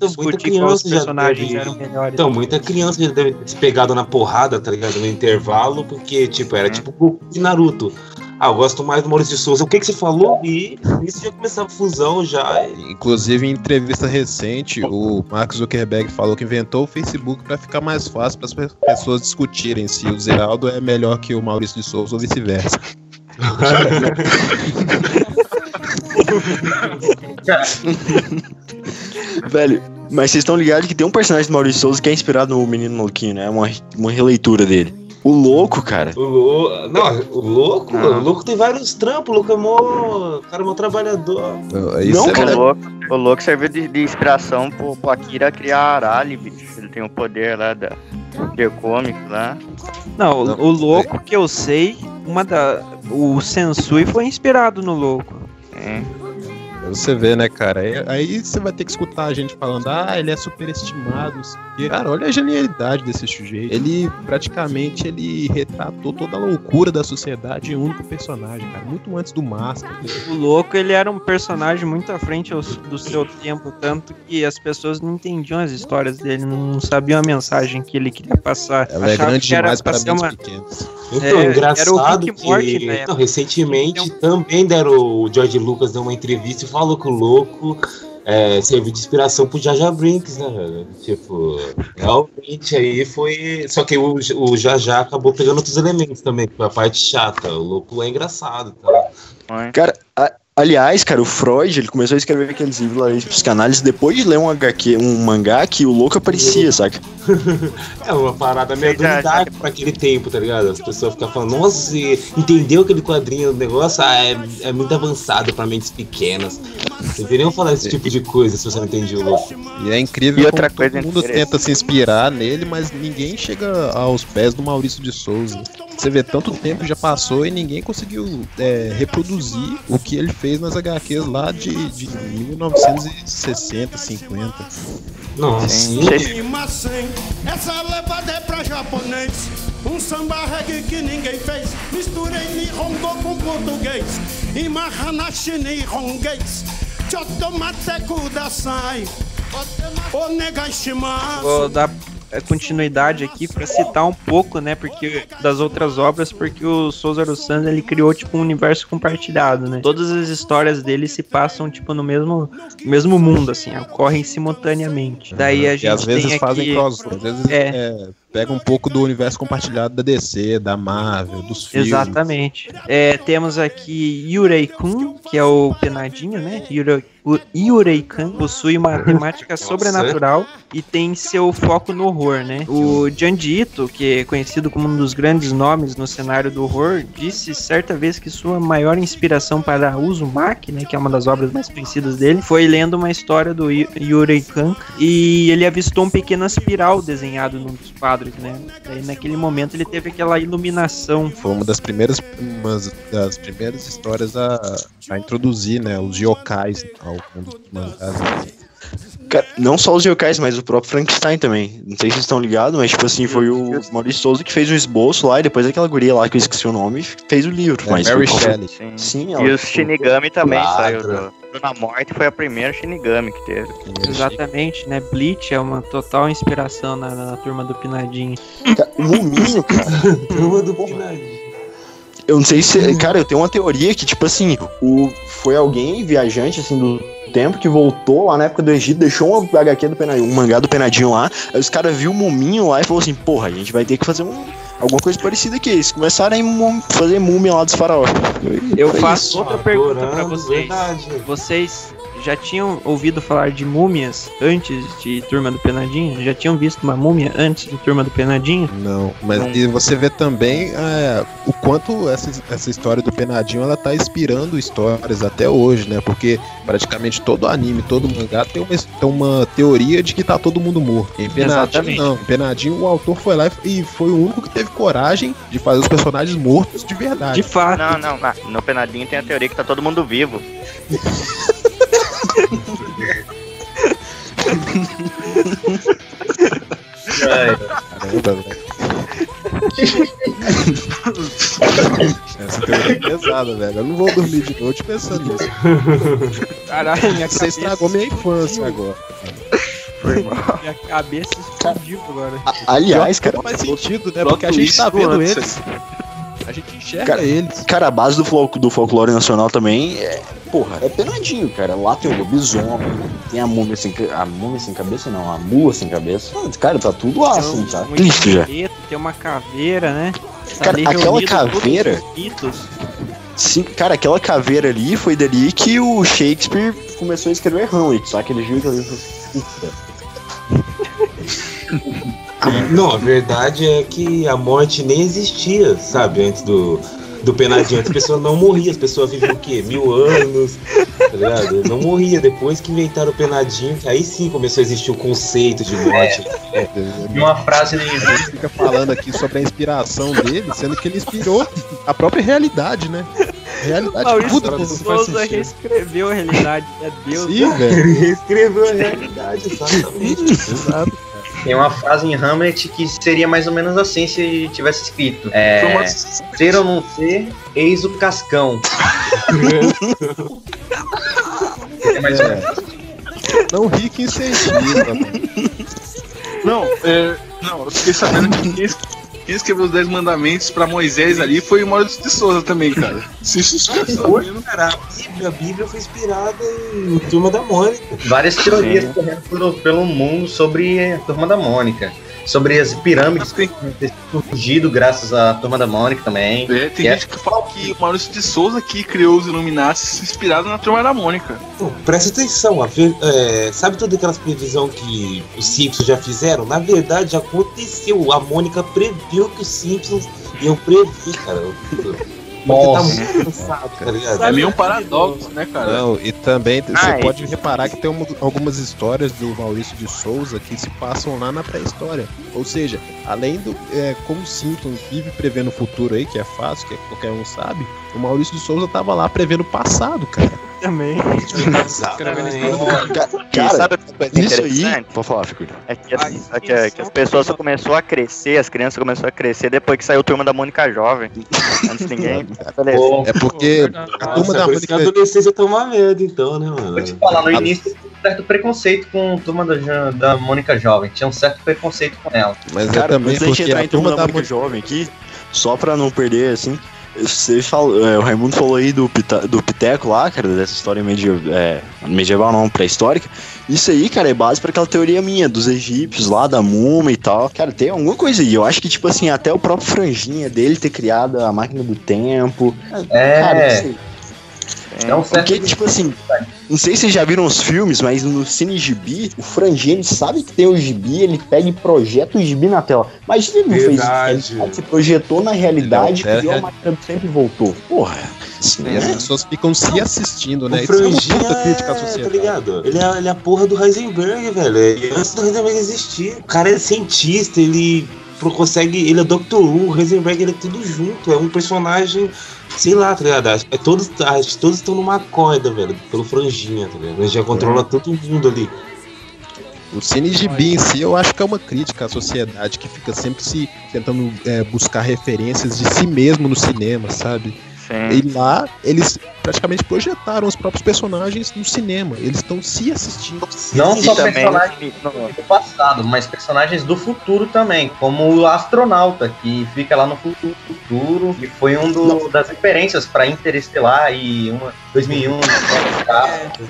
discutir quais personagens eram melhores. Então, muita criança já deve ter se pegado na porrada, tá ligado? No intervalo, porque, tipo, era tipo Goku de Naruto. Eu gosto mais do Maurício de Souza. O que você falou? E isso já começava a fusão já. Inclusive, em entrevista recente, o Mark Zuckerberg falou que inventou o Facebook pra ficar mais fácil para as pessoas discutirem se o Ziraldo é melhor que o Maurício de Souza ou vice-versa. Velho, mas vocês estão ligados que tem um personagem do Maurício Souza que é inspirado no Menino Maluquinho, né? Uma releitura dele. O Louco, cara. O Louco tem vários trampos. O Louco é mó trabalhador. O Louco serviu de inspiração pro Akira criar a Arali, bicho. Ele tem o poder lá da G-Comic lá. Não, o Louco que eu sei, o Sensui foi inspirado no Louco. Você vê, né, cara? Aí você vai ter que escutar a gente falando, ele é superestimado. E, cara, olha a genialidade desse sujeito. Ele praticamente retratou toda a loucura da sociedade em um único personagem, cara. Muito antes do Máscara. O Louco, ele era um personagem muito à frente do seu tempo, tanto que as pessoas não entendiam as histórias dele, não sabiam a mensagem que ele queria passar. Ela é grande demais para mentes pequenas. Então, engraçado que recentemente também o George Lucas deu uma entrevista e falou que o Louco serviu de inspiração pro Jar Jar Binks, né, velho? Tipo, realmente aí foi... Só que o Jar Jar acabou pegando outros elementos também, que foi a parte chata. O Louco é engraçado, tá? Cara, aliás, cara, o Freud, ele começou a escrever aqueles livros lá de psicanálise depois de ler um mangá que o Louco aparecia, saca? É uma parada meio duvidade pra aquele tempo, tá ligado? As pessoas ficam falando, nossa, entendeu aquele quadrinho do negócio? É muito avançado pra mentes pequenas. Deveriam falar esse tipo de coisa se você não entende o Louco. E é incrível como todo mundo tenta se inspirar nele, mas ninguém chega aos pés do Maurício de Souza. Você vê, tanto tempo já passou e ninguém conseguiu reproduzir o que ele fez nas HQs lá de 1960, 50. Nossa. Essa levada é pra japonês. Um samba reggae que ninguém fez. Misturei Nihongo com português. Imahanashi Nihonguês. Chotomate kudasai. Onegaishimasu. Vou dar continuidade aqui para citar um pouco, né, porque das outras obras, porque o Souza Santos, ele criou tipo um universo compartilhado, né? Todas as histórias dele se passam tipo no mesmo mundo, assim, ocorrem simultaneamente. Daí a gente às vezes tem fazem aqui, crossover, às vezes pega um pouco do universo compartilhado da DC, da Marvel, dos filmes. Exatamente. Temos aqui Yurei-kun, que é o penadinho, né? Yurei-kun possui uma temática sobrenatural e tem seu foco no horror, né? O Junji Ito, que é conhecido como um dos grandes nomes no cenário do horror, disse certa vez que sua maior inspiração para Uzumaki, né, que é uma das obras mais conhecidas dele, foi lendo uma história do Yurei-kun e ele avistou um pequeno espiral desenhado num dos quadros, né? Daí naquele momento ele teve aquela iluminação. Foi uma das primeiras histórias a introduzir, né, os yokais ao mundo dos mangás. Cara, não só os yokais, mas o próprio Frankenstein também. Não sei se vocês estão ligados, mas tipo assim, foi o Maurício Souza que fez o esboço lá, e depois aquela guria lá, que eu esqueci o nome, fez o livro. Mas Mary Shelley. Sim, e o Shinigami também saiu na morte, foi a primeira Shinigami que teve. Exatamente, né? Bleach é uma total inspiração na turma do Pinadinho. O Muminho, cara. Turma do Pinadinho. Eu não sei se... Cara, eu tenho uma teoria que, tipo assim, foi alguém viajante, assim, do tempo que voltou lá na época do Egito, deixou um HQ do Penadinho, um mangá do Penadinho lá, aí os caras viram o Muminho lá e falou assim, porra, a gente vai ter que fazer alguma coisa parecida aqui. Eles começaram a fazer múmia lá dos faraós. Eu faço outra pergunta pra vocês. Vocês já tinham ouvido falar de múmias antes de Turma do Penadinho? Já tinham visto uma múmia antes de Turma do Penadinho? Não, mas e você vê também o quanto essa história do Penadinho ela tá inspirando histórias até hoje, né? Porque praticamente todo anime, todo mangá tem uma teoria de que tá todo mundo morto. Em Penadinho não. Em Penadinho o autor foi lá e foi o único que teve coragem de fazer os personagens mortos de verdade. De fato. Não. No Penadinho tem a teoria que tá todo mundo vivo. Caramba, velho. Essa teoria é pesada, velho. Eu não vou dormir de noite pensando nisso. Caralho, você estragou minha infância agora. Foi mal. Minha cabeça explodiu agora. Aliás, cara, faz sentido, né? Porque a gente tá vendo eles. A gente enxerga eles. Cara, a base do folclore nacional também é Penadinho, cara. Lá tem o lobisomem, tem a múmia sem cabeça, não, a mula sem cabeça. Cara, tá tudo lá, assim, tá? Cristo já. Tem uma caveira, né? Cara, aquela caveira. Sim, cara, aquela caveira ali foi dali que o Shakespeare começou a escrever Hamlet, só que ele viu que ele Não, a verdade é que a morte nem existia, sabe, antes do Penadinho. As pessoas não morriam, as pessoas viviam o quê? 1000 anos, tá ligado? Não morria. Depois que inventaram o Penadinho, que aí sim começou a existir o conceito de morte. E uma frase ele fica falando aqui sobre a inspiração dele, sendo que ele inspirou a própria realidade, né? realidade. Maurício Puta, de Souza reescreveu a realidade. É Deus. Sim, velho. Ele reescreveu a realidade, exatamente. Exato. Tem uma frase em Hamlet que seria mais ou menos assim se tivesse escrito. Ser ou não ser, eis o cascão. É mais ou menos. Não ri que incentiva. Não, eu fiquei sabendo que quem escreveu os 10 mandamentos pra Moisés ali foi o Maurício de Souza também, cara. Cara, a Bíblia foi inspirada em Turma da Mônica. Várias teorias correndo pelo mundo sobre a Turma da Mônica. Sobre as pirâmides que têm surgido graças à Turma da Mônica também. Tem gente que fala que o Maurício de Souza que criou os Illuminati inspirado na Turma da Mônica. Pô, presta atenção, sabe todas aquelas previsões que os Simpsons já fizeram? Na verdade, aconteceu. A Mônica previu que os Simpsons iam prever, cara. Porque tá muito cansado, tá ligado? É meio um paradoxo, né, cara? Não, e também você pode reparar que tem algumas histórias do Maurício de Souza que se passam lá na pré-história. Ou seja, além do como o Simpsons vive prevendo o futuro aí, que é fácil, que qualquer um sabe, o Maurício de Souza tava lá prevendo o passado, cara. Também. Cara, sabe o que é isso aí... interessante? Pode falar, Figura. É que as pessoas só começaram a crescer, as crianças começaram a crescer depois que saiu a Turma da Mônica Jovem. Antes ninguém. É porque a Turma da Mônica... A adolescência toma medo, então, né, mano? Vou te falar, no início tinha um certo preconceito com a Turma da Mônica Jovem. Tinha um certo preconceito com ela. Mas Cara, também antes da gente porque entrar a em Turma da Mônica Mônica Jovem aqui, só pra não perder, assim... Você fala, o Raimundo falou aí do Piteco lá, cara, dessa história medieval não, pré-histórica. Isso aí, cara, é base pra aquela teoria minha dos egípcios lá, da múmia e tal. Cara, tem alguma coisa aí. Eu acho que, tipo assim, até o próprio Franjinha dele ter criado a máquina do tempo. Cara, não sei. Porque, tipo assim, não sei se vocês já viram os filmes, mas no Cine Gibi, o Franjinha, ele sabe que tem o Gibi, ele pega e projeta o Gibi na tela. Mas ele não fez isso, ele se projetou na realidade, criou a máquina do tempo e voltou. Porra. Sim, e as pessoas ficam se assistindo, né? O Franjinha tá ligado? Ele é a porra do Heisenberg, velho. Antes do Heisenberg existir. O cara é cientista, ele é Dr. Who, o Heisenberg, ele é tudo junto. É um personagem, sei lá, tá ligado? Acho que todos estão numa corda, velho, pelo Franjinha, tá ligado? O Franjinha controla todo mundo ali. O Cine Gibi em si, eu acho que é uma crítica à sociedade que fica sempre se tentando buscar referências de si mesmo no cinema, sabe? Sim. E lá, eles praticamente projetaram os próprios personagens no cinema. Eles estão se assistindo. Não só personagens do passado, mas personagens do futuro também. Como o astronauta, que fica lá no futuro. E foi das referências para Interestelar e 2001.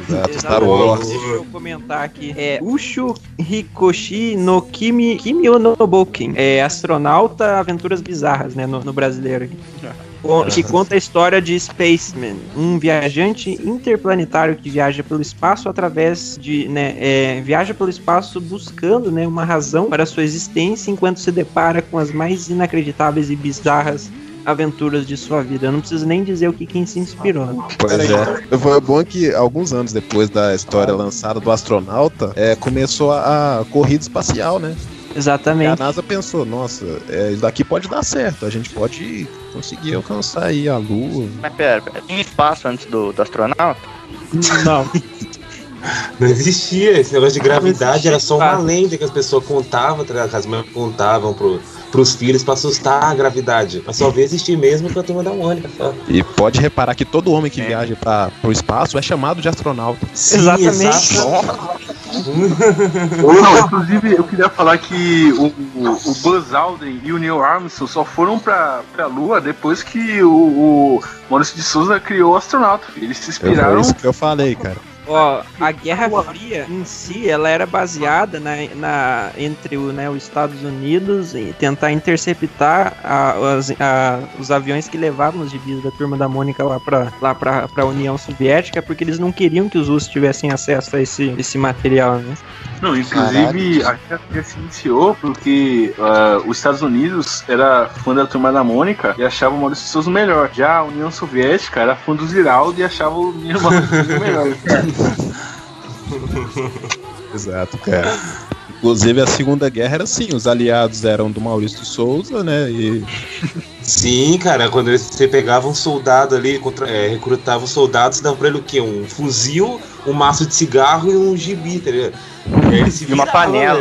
Exato, Star Wars. Deixa eu comentar aqui. Ushu Hikoshi no Kimio no Boken. Astronauta, Aventuras Bizarras, né? No brasileiro aqui. Que conta a história de Spaceman, um viajante interplanetário que viaja pelo espaço através de, viaja pelo espaço buscando, uma razão para sua existência, enquanto se depara com as mais inacreditáveis e bizarras aventuras de sua vida. Eu não preciso nem dizer o que quem se inspirou. Pois é. Foi bom que alguns anos depois da história lançada do astronauta, começou a corrida espacial, né? Exatamente. E a NASA pensou, nossa, isso daqui pode dar certo, a gente pode conseguir alcançar aí a Lua. Mas pera, tinha espaço antes do astronauta? Não. Não existia, esse negócio de gravidade era só uma lenda que as pessoas contavam, que as mães contavam pros filhos pra assustar a gravidade. Mas só veio existir mesmo com a Turma da Mônica. E pode reparar que todo homem que viaja pro espaço é chamado de astronauta. Sim, exatamente. Inclusive, eu queria falar que o Buzz Aldrin e o Neil Armstrong só foram pra Lua depois que o Maurício de Souza criou o astronauta. Eles se inspiraram. É isso que eu falei, cara. A Guerra Fria em si, ela era baseada entre os Estados Unidos e tentar interceptar os aviões que levavam os gibis da Turma da Mônica lá pra União Soviética, porque eles não queriam que os russos tivessem acesso a esse material, né? Não, inclusive a Guerra Fria se iniciou porque os Estados Unidos era fã da Turma da Mônica e achava o Maurício de Souza melhor. Já a União Soviética era fã do Ziraldo e achava o Maurício de Souza melhor. Exato, cara. Inclusive a Segunda Guerra era assim, os aliados eram do Maurício de Souza, né? E Sim, cara, quando você pegava um soldado ali, recrutava um soldado, você dava pra ele o quê? Um fuzil, um maço de cigarro e um gibi, tá ligado? E uma panela.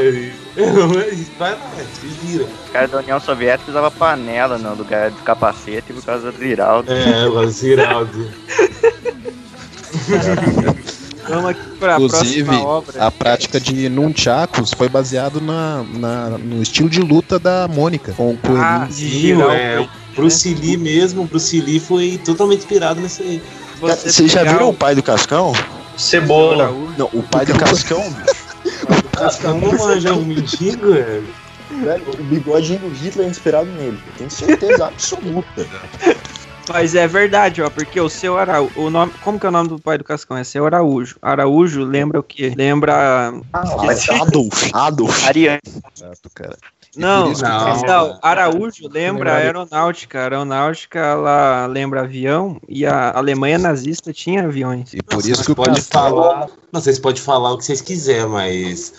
Vai lá, se vira. Os caras da União Soviética usavam panela no lugar do capacete por causa do Ziraldo. Por causa do Ziraldo. Vamos aqui pra Inclusive, próxima obra. a prática de nunchakus foi baseado no estilo de luta da Mônica, com o coelhinho. Sim, o Bruce Lee mesmo, o Bruce Lee foi totalmente inspirado nisso aí. Vocês já viram o pai do Cascão? Cebola. Não, o pai do Cascão, bicho. O Cascão não manja um mendigo, velho. Velho, o bigodinho do Hitler é inspirado nele. Eu tenho certeza absoluta. Mas é verdade, ó, porque o seu Araújo, como que é o nome do pai do Cascão? É seu Araújo. Araújo lembra o quê? Lembra... Adolf. Ariane. Exato, cara. Não, Araújo lembra a aeronáutica. A aeronáutica, ela lembra avião e a Alemanha nazista tinha aviões. E por isso que pode falar... Não, vocês podem falar o que vocês quiserem, mas...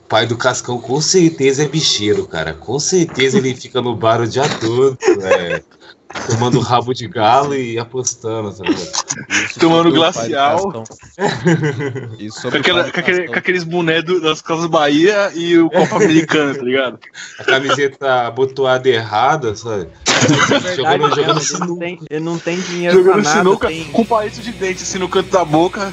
O pai do Cascão com certeza é bicheiro, cara. Com certeza ele fica no bar o dia todo, velho. Tomando rabo de galo e apostando, sabe? Tomando glacial. Com aqueles bonés das Casas Bahia e o Copa Americana, tá ligado? A camiseta abotoada errada, sabe? Jogando sinuca. Ele não tem dinheiro jogando pra nada. Sinuca, com palito de dente assim no canto da boca.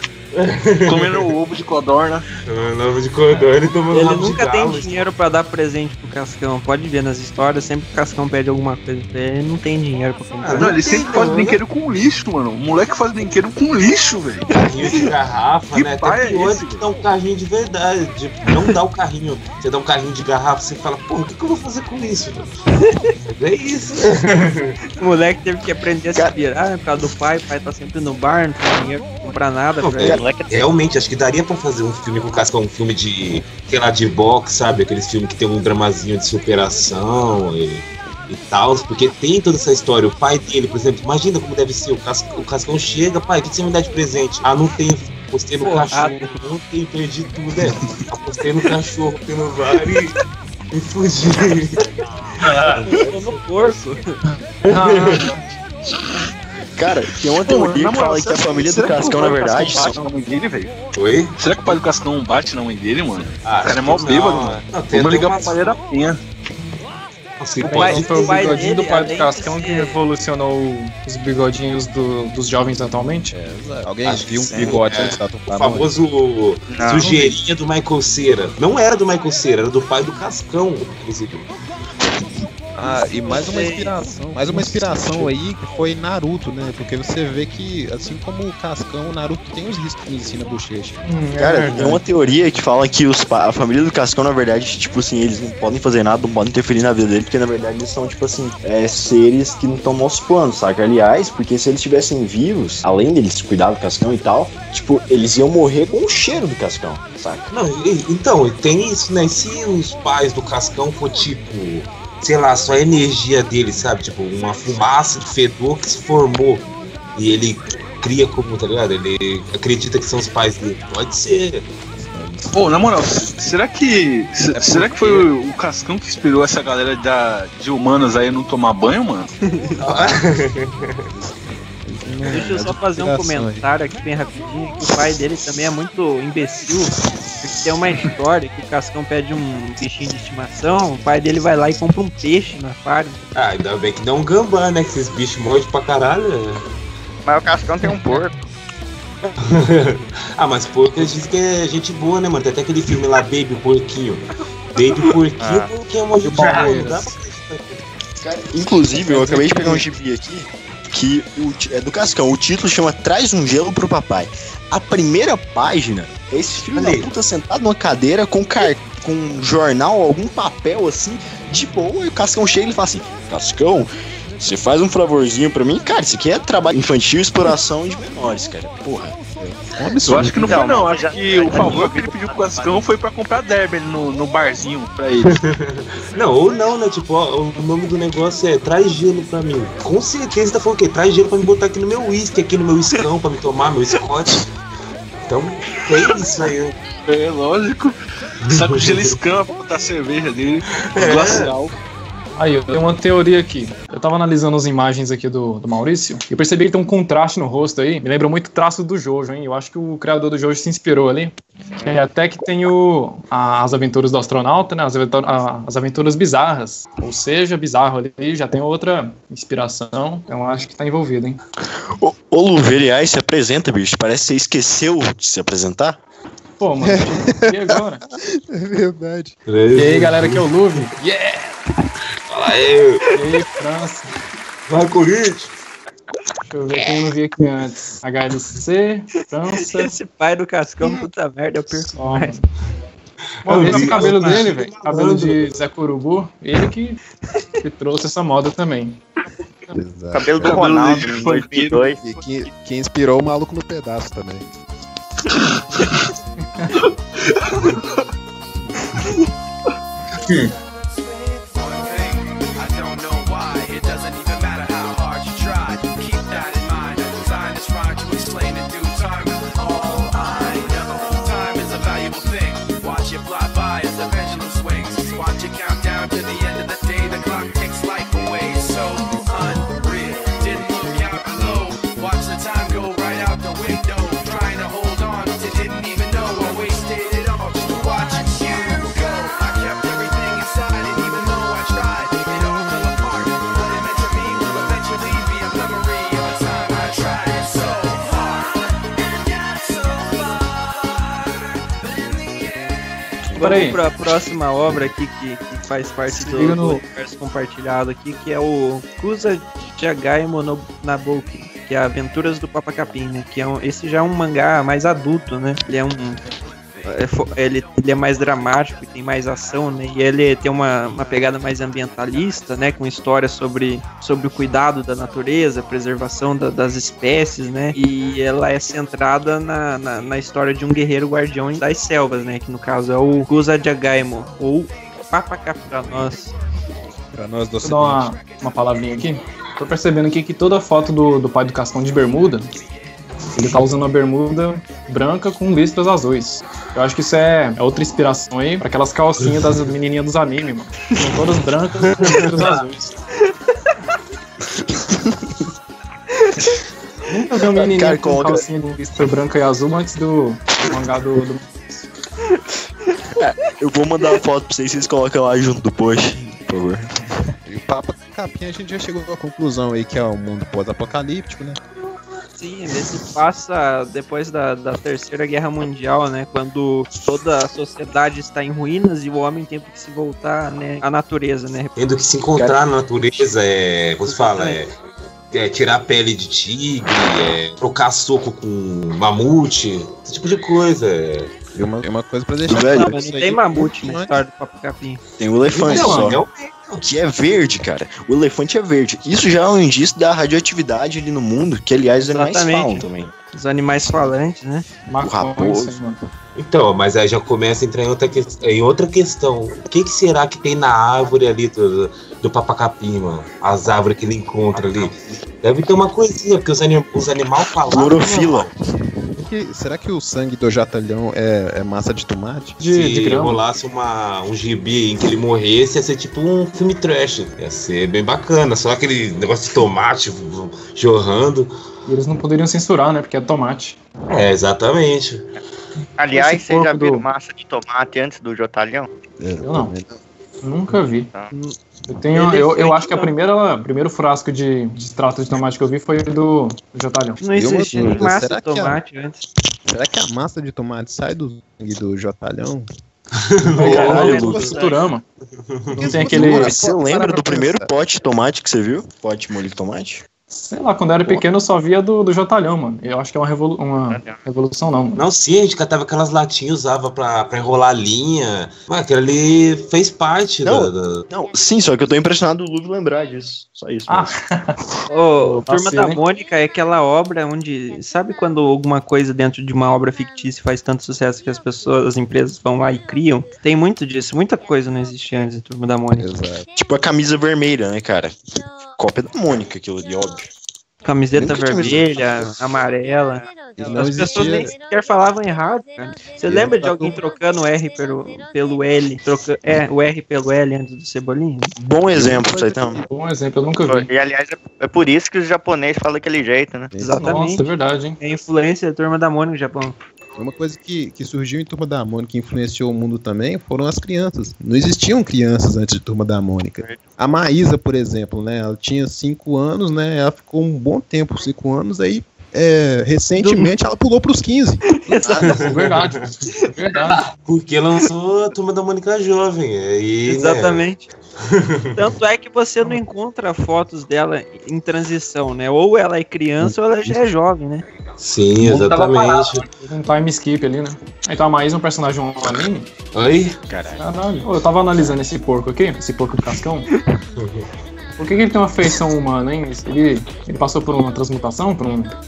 Comendo ovo de codorna. Comendo ovo de codorna e tomando Ele rabo de nunca galo. tem dinheiro pra dar presente pro Cascão. Pode ver nas histórias, sempre que o Cascão pede alguma coisa pra ele não tem dinheiro pra comprar. Não, ele sempre faz brinquedo com lixo, mano. O moleque faz brinquedo com lixo, velho. Carrinho de garrafa, Que né? pai Até pior é esse, que dá um carrinho de verdade. Tipo, não dá o carrinho. Você dá um carrinho de garrafa, você fala, pô, o que eu vou fazer com isso? É isso. O moleque teve que aprender a se virar, né, por causa do pai. O pai tá sempre no bar, não tem dinheiro pra comprar nada pra ele. Realmente, acho que daria pra fazer um filme com o Cascão, um filme de, sei lá, de boxe, sabe? Aqueles filmes que tem um dramazinho de superação e tal, porque tem toda essa história. O pai dele, por exemplo, imagina como deve ser. O Cascão chega, pai, o que você me dá de presente? Ah, não tenho. Apostei no cachorro, não tenho, perdi tudo, né? Apostei no cachorro, fui no VAR e fugi. No porco. Cara, tem uma teoria que fala que a família do Cascão, na verdade... Bate na mãe dele, velho? Oi? Será que o pai do Cascão bate na mãe dele, mano? Ah, o cara é mó bêbado, mano. Vamos ligar pro pai da Penha. Foi o bigodinho do pai do Cascão que revolucionou os bigodinhos dos jovens atualmente? Alguém viu um bigode que está o famoso sujeirinha do Michael Cera. Não era do Michael Cera, era do pai do Cascão, inclusive. Ah, e mais uma inspiração aí que foi Naruto, né? Porque você vê que, assim como o Cascão, o Naruto tem uns riscos assim na bochecha. Cara, tem uma teoria que fala que a família do Cascão, na verdade, tipo assim, eles não podem fazer nada, não podem interferir na vida dele, porque na verdade eles são, tipo assim, seres que não estão no nosso plano, saca? Aliás, porque se eles estivessem vivos, além deles cuidar do Cascão e tal, tipo, eles iam morrer com o cheiro do Cascão, saca? Não, então, tem isso, né? Se os pais do Cascão for tipo... sei lá, só a energia dele, sabe? Tipo, uma fumaça de fedor que se formou e ele cria como, tá ligado? Ele acredita que são os pais dele. Pode ser. Pô, na moral, será que foi o Cascão que inspirou essa galera de humanos aí a não tomar banho, mano? Deixa eu só fazer um comentário aqui bem rapidinho, que o pai dele também é muito imbecil, porque tem uma história que o Cascão pede um bichinho de estimação, o pai dele vai lá e compra um peixe na farm. Ah, ainda bem que dá um gambá, né, que esses bichos mordem pra caralho. Mas o Cascão tem um porco. Ah, mas porco eles dizem que é gente boa, né, mano? Tem até aquele filme lá, Baby Porquinho. Baby Porquinho, que é uma gente boa, não dá pra... Inclusive, eu acabei de pegar um gibi aqui, que é do Cascão. O título chama Traz um Gelo pro Papai. A primeira página é esse filho da puta sentado numa cadeira com um jornal, algum papel assim, de boa, e o Cascão chega e ele fala assim: Cascão, você faz um favorzinho pra mim? Cara, isso aqui é trabalho infantil e exploração de menores, cara. Porra. Eu acho que não foi, não. Acho que o favor que ele pediu pro Cascão foi pra comprar derby no barzinho pra ele. Não, ou não, né? Tipo, ó, o nome do negócio é Traz Gelo pra mim. Com certeza tá falando o quê? Traz gelo pra me botar aqui no meu whisky, aqui no meu whiskão, pra me tomar, meu Scott. Então, é isso aí. É, lógico. Saco de geliscão pra botar a cerveja dele, glacial. Aí, eu tenho uma teoria aqui. Eu tava analisando as imagens aqui do Maurício e percebi que tem um contraste no rosto aí. Me lembra muito o traço do Jojo, hein? Eu acho que o criador do Jojo se inspirou ali. Até que tem as aventuras do astronauta, né? As aventuras bizarras. Ou seja, bizarro ali, já tem outra inspiração. Então acho que tá envolvido, hein? Ô Luve, aliás, se apresenta, bicho. Parece que você esqueceu de se apresentar. Pô, mano, e agora? É verdade. E aí, galera, aqui é o Luve. Yeah! Fala aí! E aí, França? Vai, Corinthians! Deixa eu ver quem eu não vi aqui antes. HLC, França. Esse pai do Cascão, puta merda, eu perco mais. Mano, esse é o cabelo dele, velho. Cabelo de Zé Corubu. Ele que trouxe essa moda também. Exato. Cabelo do Ronaldo, em 2002. E que inspirou o Maluco no Pedaço também. Vamos para a próxima obra aqui que faz parte do universo compartilhado aqui, que é o Kusa Jagaimo no Naboki, que é Aventuras do Papa Capim, né? Que esse já é um mangá mais adulto, né? Ele é mais dramático e tem mais ação, né? E ele tem uma pegada mais ambientalista, né? Com histórias sobre o cuidado da natureza, preservação das espécies, né? E ela é centrada na história de um guerreiro guardião das selvas, né? Que no caso é o Kusa Jagaimo, ou Papa Capim pra nós. Pra nós do Ocidente. Vou dar uma palavrinha aqui. Tô percebendo aqui que toda foto do pai do Cascão de bermuda, ele tá usando uma bermuda branca com listras azuis. Eu acho que isso é outra inspiração aí pra aquelas calcinhas das menininhas dos animes, mano. São todas brancas com listras azuis. Nunca vi uma menininha com calcinha de listra branca e azul antes do mangá do... Eu vou mandar uma foto pra vocês colocam lá junto do post, por favor. E o Papa Capim, a gente já chegou à conclusão aí que é um mundo pós-apocalíptico, né? Sim, ele se passa depois da Terceira Guerra Mundial, né? Quando toda a sociedade está em ruínas e o homem tem que se voltar, né, à natureza, né? Tendo que se encontrar na natureza, como se fala, tirar a pele de tigre, trocar soco com mamute, esse tipo de coisa. E uma coisa pra deixar velho. Não tem mamute na história do Papa Capim. Tem um elefante só. Que é verde, cara. O elefante é verde. Isso já é um indício da radioatividade ali no mundo, que aliás os animais falam também. Os animais falantes, né? O raposo. Então, mas aí já começa a entrar em outra questão. O que será que tem na árvore ali do Papa Capim, mano? As árvores que ele encontra ali. Deve ter uma coisinha, porque os animais falam. Clorofila. Será que o sangue do Jotalhão é massa de tomate? Se rolasse um gibi em que ele morresse, ia ser tipo um filme trash. Ia ser bem bacana. Só aquele negócio de tomate jorrando. E eles não poderiam censurar, né? Porque é tomate. Exatamente. Aliás, vocês já viram massa de tomate antes do Jotalhão? Eu não. Nunca vi. Eu acho que o primeiro frasco de extrato de tomate que eu vi foi do Jotalhão. Não existia nem massa de tomate antes. Será que a massa de tomate sai do sangue do Jotalhão? Do Futurama. Não tem aquele... Você lembra do primeiro pote de tomate que você viu? Pote de molho de tomate? Sei lá, quando eu era pequeno eu só via do Jotalhão, mano. Eu acho que é uma revolução, não. Não, sim, a gente catava aquelas latinhas, usava pra enrolar linha. Mas aquilo ali fez parte Não, sim, só que eu tô impressionado do Luve lembrar disso. Só isso. Turma da Mônica é aquela obra onde... Sabe quando alguma coisa dentro de uma obra fictícia faz tanto sucesso que as empresas vão lá e criam? Tem muito disso, muita coisa não existia antes de Turma da Mônica. Exato. Tipo a camisa vermelha, né, cara? Cópia da Mônica, aquilo ali, óbvio. Camiseta vermelha, amarela. As pessoas nem sequer falavam errado, cara. Você lembra de alguém trocando o R pelo L? O R pelo L antes do Cebolinha? Bom exemplo, Saitão. Bom exemplo, eu nunca vi. E aliás, é por isso que os japoneses falam daquele jeito, né? Exatamente. Nossa, é verdade, hein? É influência da Turma da Mônica no Japão. Uma coisa que surgiu em Turma da Mônica, que influenciou o mundo também, foram as crianças. Não existiam crianças antes de Turma da Mônica. A Maísa, por exemplo, né? Ela tinha 5 anos, né? Ela ficou um bom tempo, 5 anos, aí recentemente ela pulou pros 15. Verdade. Porque lançou a Turma da Mônica Jovem. Aí, exatamente. Né? Tanto é que você não encontra fotos dela em transição, né? Ou ela é criança ou ela já é jovem, né? Sim, exatamente. Um time skip ali, né? Então a Maísa é um personagem um anime. Oi? Caralho. Eu tava analisando esse porco aqui, esse porco do Cascão. Por que ele tem uma feição humana, hein? Ele passou por uma transmutação?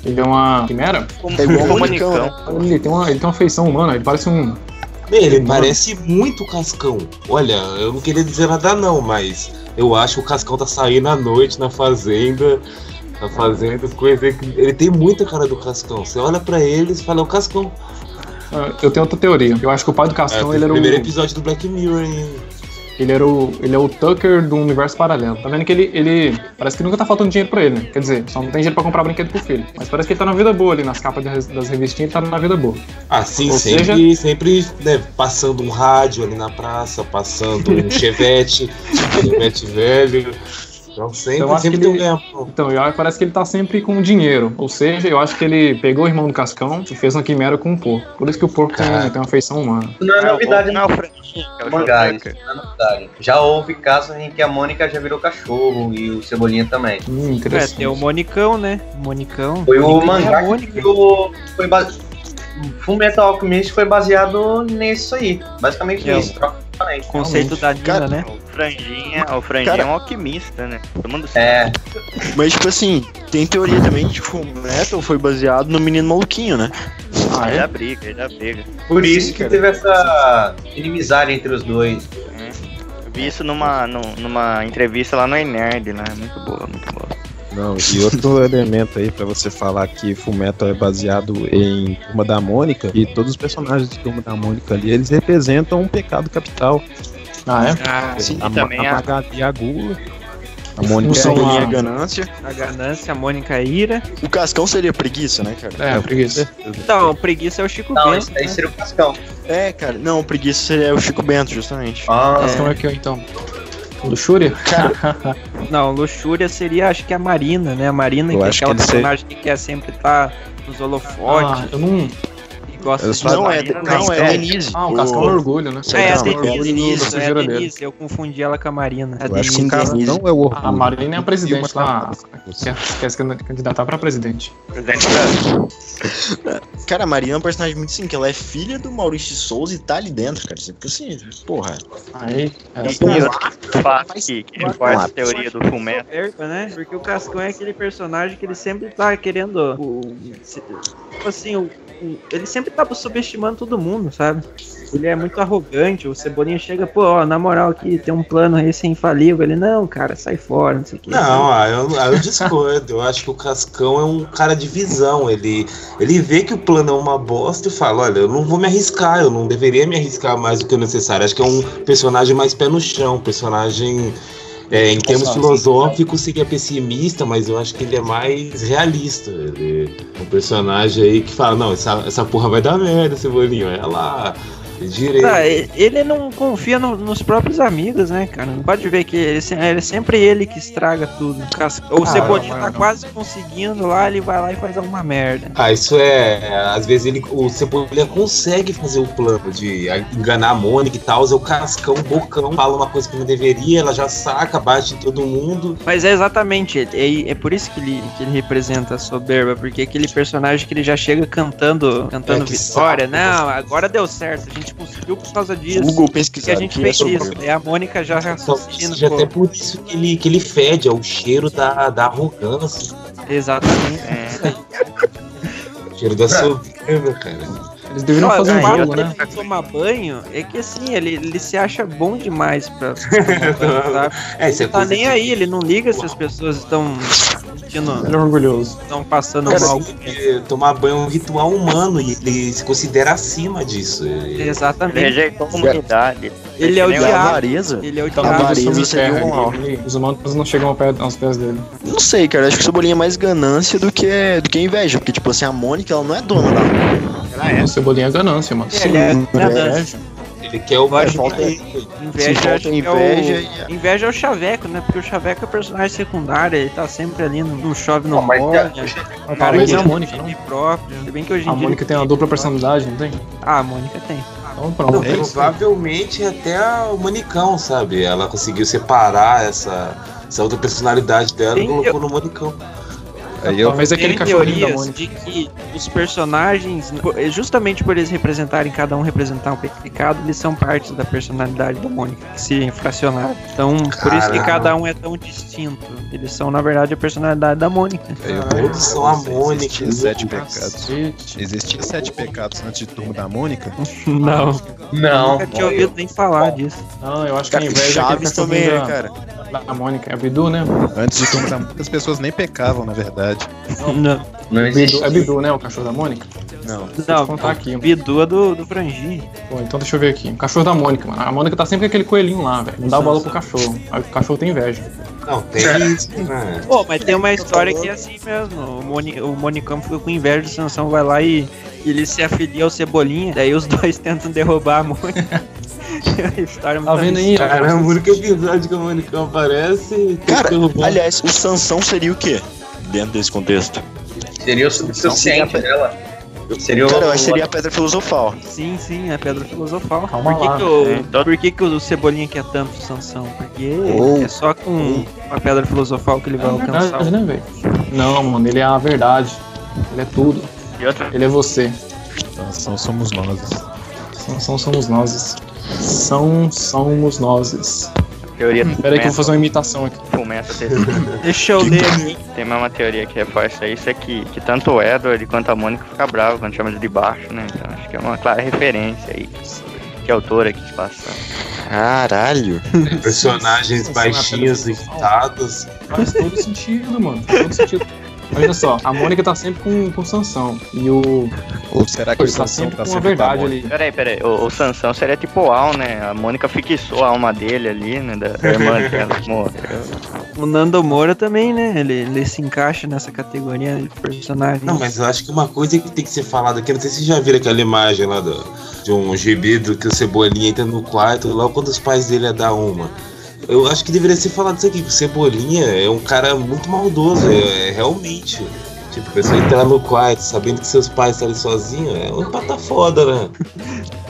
Ele é uma quimera? É igual um manicão. Ele tem uma feição humana, ele parece um... Ele parece muito o Cascão. Olha, eu não queria dizer nada não, mas eu acho que o Cascão tá saindo à noite na fazenda, coisas. Ele tem muita cara do Cascão. Você olha pra ele e fala, é o Cascão. Eu tenho outra teoria. Eu acho que o pai do Cascão, ele era o primeiro episódio do Black Mirror, hein? Ele é o Tucker do universo paralelo. Tá vendo que ele parece que nunca tá faltando dinheiro pra ele, né? Quer dizer, só não tem dinheiro pra comprar brinquedo pro filho. Mas parece que ele tá na vida boa ali, nas capas das revistinhas, ele tá na vida boa. Ah, sim, sempre né, passando um rádio ali na praça, passando um chevette velho. Então sempre tem um ganho. Então, parece que ele tá sempre com dinheiro. Ou seja, eu acho que ele pegou o irmão do Cascão e fez uma quimera com um porco. Por isso que o porco tem uma feição humana. Não é novidade, não. Mangá, isso não é novidade. Já houve casos em que a Mônica já virou cachorro e o Cebolinha também. Interessante. Tem o Monicão, né? Monicão. Foi o mangá que foi Fullmetal Alchemist foi baseado nisso aí. Basicamente isso. O conceito da Dina, né? O Franjinha é um alquimista, né? Todo mundo sabe. Mas, tipo assim, tem teoria também que Fullmetal foi baseado no Menino Maluquinho, né? Ele dá briga. Por isso que teve essa inimizade entre os dois. Eu vi isso numa entrevista lá no Nerd, né? Muito boa. Não, e outro elemento aí pra você falar que Fullmetal é baseado em Turma da Mônica, e todos os personagens de Turma da Mônica ali, eles representam um pecado capital. Sim, a também Magali e a Gula. A Mônica é a ganância. A ganância, a Mônica é ira. O Cascão seria preguiça, né, cara? Preguiça. Então, preguiça é o Chico Não, Bento. esse aí seria o Cascão. Cara, não, preguiça seria o Chico Bento, justamente. O Cascão é o que então? Luxúria? Não, luxúria seria, acho que a Marina, né? A Marina, que é aquela personagem que quer sempre estar nos holofotes. Eu não... Gosta de Não é Denise. O Cascão é orgulho, né? A Denise. Eu confundi ela com a Marina. Eu acho que o Cascão é o orgulho. A Marina é a presidente lá. Quer se candidatar pra presidente. Cara, a Marina é um personagem muito assim, que ela é filha do Maurício de Souza e tá ali dentro, cara. Porque assim, porra. Aí, que faz a teoria do Fullmetal. Né? Porque o Cascão é aquele personagem que ele sempre tá querendo. Ele sempre tá subestimando todo mundo, sabe? Ele é muito arrogante. O Cebolinha chega, na moral aqui, tem um plano infalível. Ele, não, cara, sai fora, não sei o que. Não, eu discordo. Eu acho que o Cascão é um cara de visão. Ele vê que o plano é uma bosta e fala, olha, eu não vou me arriscar, eu não deveria me arriscar mais do que o necessário. Acho que é um personagem mais pé no chão, personagem... em termos filosóficos seria pessimista, mas eu acho que ele é mais realista. Ele é um personagem aí que fala, não, essa porra vai dar merda, Cebolinha, olha lá, direito. Ele não confia nos próprios amigos, né, cara? Não pode ver que é sempre ele que estraga tudo. O Cebolinha tá quase conseguindo lá, ele vai lá e faz alguma merda. Isso às vezes o Cebolinha consegue fazer o plano de enganar a Mônica e tal, o Cascão, o bocão, fala uma coisa que não deveria, ela já saca, bate em todo mundo. Mas é exatamente, é por isso que ele representa a soberba, porque é aquele personagem que ele já chega cantando vitória. Não, agora deu certo, a gente conseguiu por causa disso. Google pesquisar, que a gente fez isso. É a Mônica já raciocina. Então, até por isso que ele fede, é o cheiro da arrogância. Exatamente. O cheiro da soberba, cara. Eles deveriam fazer um barulho, né? Ele tomar banho é que assim, ele se acha bom demais pra sabe? Ele tá nem aí, ele não liga se as pessoas estão sentindo. Ele é orgulhoso. Estão passando Cara, mal. tomar banho é um ritual humano e ele se considera acima disso. Exatamente. Ele rejeitou a comunidade. Ele é o diabo. Avareza? Ele é o Então, diabo. Avareza seria um Os humanos não chegam aos pés dele. Não sei, cara. Acho que o Cebolinha é mais ganância do que inveja. Porque, tipo assim, a Mônica, ela não é dona da Mônica. Ela é. O Cebolinha é ganância, mano. Ele é ganância. Ele quer o Gosto falta de- Inveja é o Chaveco, né? Porque o Chaveco é personagem secundário, ele tá sempre ali, não chove, não molha. Talvez é a Mônica, não? Ele próprio. Se bem que hoje em A dia Mônica tem uma dupla personalidade, não tem? Ah, a Mônica tem. Então pronto. Provavelmente até o Manicão, sabe? Ela conseguiu separar essa outra personalidade dela e colocou no Manicão. Talvez aquele Tem cachorrinho da teorias Mônica. de que os personagens, justamente por eles representarem, cada um representar um pecado, eles são partes da personalidade da Mônica, que se fracionaram. Então, por isso que cada um é tão distinto. Eles são, na verdade, a personalidade da Mônica. Todos são a Mônica. Existia 7 pecados. Existia 7 pecados antes de Turma da Mônica? Não. Nunca tinha ouvido nem falar disso. Não, eu acho que a Cara, inveja é aquele Chaves também, cachorrinho cara. da Mônica. É Bidu, né? Antes de Turma da Mônica, as pessoas nem pecavam, na verdade. Não existe. É Bidu, né? O cachorro da Mônica? Não. Deixa eu contar aqui. Bidu é do Franginho. Pô, então deixa eu ver aqui. O cachorro da Mônica, mano. A Mônica tá sempre com aquele coelhinho lá, velho. Não dá bola pro cachorro. Aí o cachorro tem inveja. Não, tem isso, né? Pô, mas tem uma história que é assim mesmo. O Monicão fica com inveja de Sansão, vai lá e ele se afilia ao Cebolinha, daí os dois tentam derrubar a Mônica. A história é muito Tá vendo aí? Caramba, o único episódio que o Manicão aparece. Cara, aliás, o Sansão seria o quê? Dentro desse contexto. Seria o subconsciente dela. Seria Cara, eu acho que seria a Pedra Filosofal. Sim, a Pedra Filosofal. Calma lá. Por que o Cebolinha quer tanto o Sansão? Porque é só com a Pedra Filosofal que ele vai alcançar. Verdade, né, velho? Não, mano, ele é a verdade. Ele é tudo. Ele é você. Sansão somos nós. Sansão somos nós. Somos nós. Teoria do Pera aí que eu vou fazer uma imitação aqui. Deixa eu ler aqui. Tem mais uma teoria que reforça isso, é que tanto o Edward quanto a Mônica ficam bravos quando chama ele de baixo, né? Então acho que é uma clara referência aí. Que autor aqui te passando. Caralho. Personagens baixinhos, irritados. Faz todo sentido, mano. Faz todo sentido. Olha só, a Mônica tá sempre com o Sansão. E o. Ou será que o Ele tá Sansão sempre tá com a sempre verdade com a ali. Peraí. O Sansão seria tipo o Al, né? A Mônica fixou a alma dele ali, né? Da irmã dela que morreu. O Nando Moura também, né? Ele se encaixa nessa categoria de personagem. Não, mas eu acho que uma coisa que tem que ser falada aqui, não sei se vocês já viram aquela imagem lá de um gibi do que o Cebolinha entra no quarto, logo quando os pais dele ia dar uma. Eu acho que deveria ser falado isso aqui, que o Cebolinha é um cara muito maldoso, realmente. Tipo, a pessoa entrar no quarto sabendo que seus pais estão ali sozinhos, é um pata foda, né?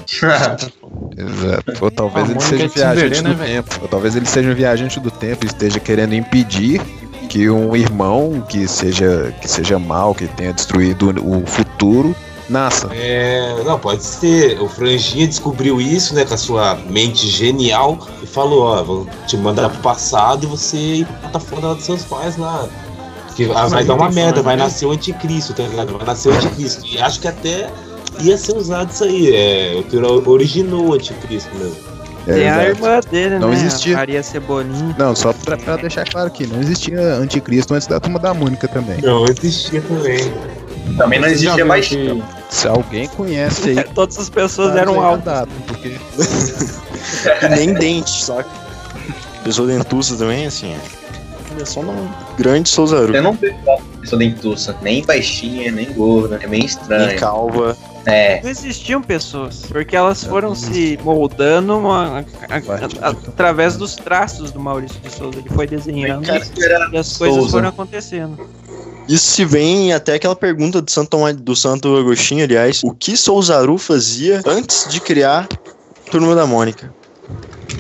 Exato. Ou talvez ele seja viajante do tempo. Ou talvez ele seja um viajante do tempo e esteja querendo impedir que um irmão que seja mau, que tenha destruído o futuro, nasça. Não, pode ser. O Franjinha descobriu isso, né, com a sua mente genial e falou, ó, vou te mandar pro passado e você tá foda dos seus pais lá. Que vai dar uma merda, vai nascer o anticristo, tá ligado? Vai nascer o anticristo. E acho que até ia ser usado isso aí. O que originou o anticristo mesmo. Tem a irmã dele, não né? Existia. Maria Cebolinha. Não, só pra deixar claro aqui, não existia anticristo antes da Turma da Mônica também. Não, existia também. Também não existia baixinho. Se alguém conhece aí. Todas as pessoas eram altas. Porque... Nem dente, saca? Pessoa dentuça também, assim. É só um grande Souzaru. Eu não vejo pessoa dentuça, nem baixinha, nem gorda. É meio estranho. Nem calva. Não existiam pessoas, porque elas foram se moldando através dos traços do Maurício de Souza. Ele foi desenhando e as coisas foram acontecendo. Isso se vem até aquela pergunta do Santo Agostinho, aliás. O que Souzaru fazia antes de criar Turma da Mônica?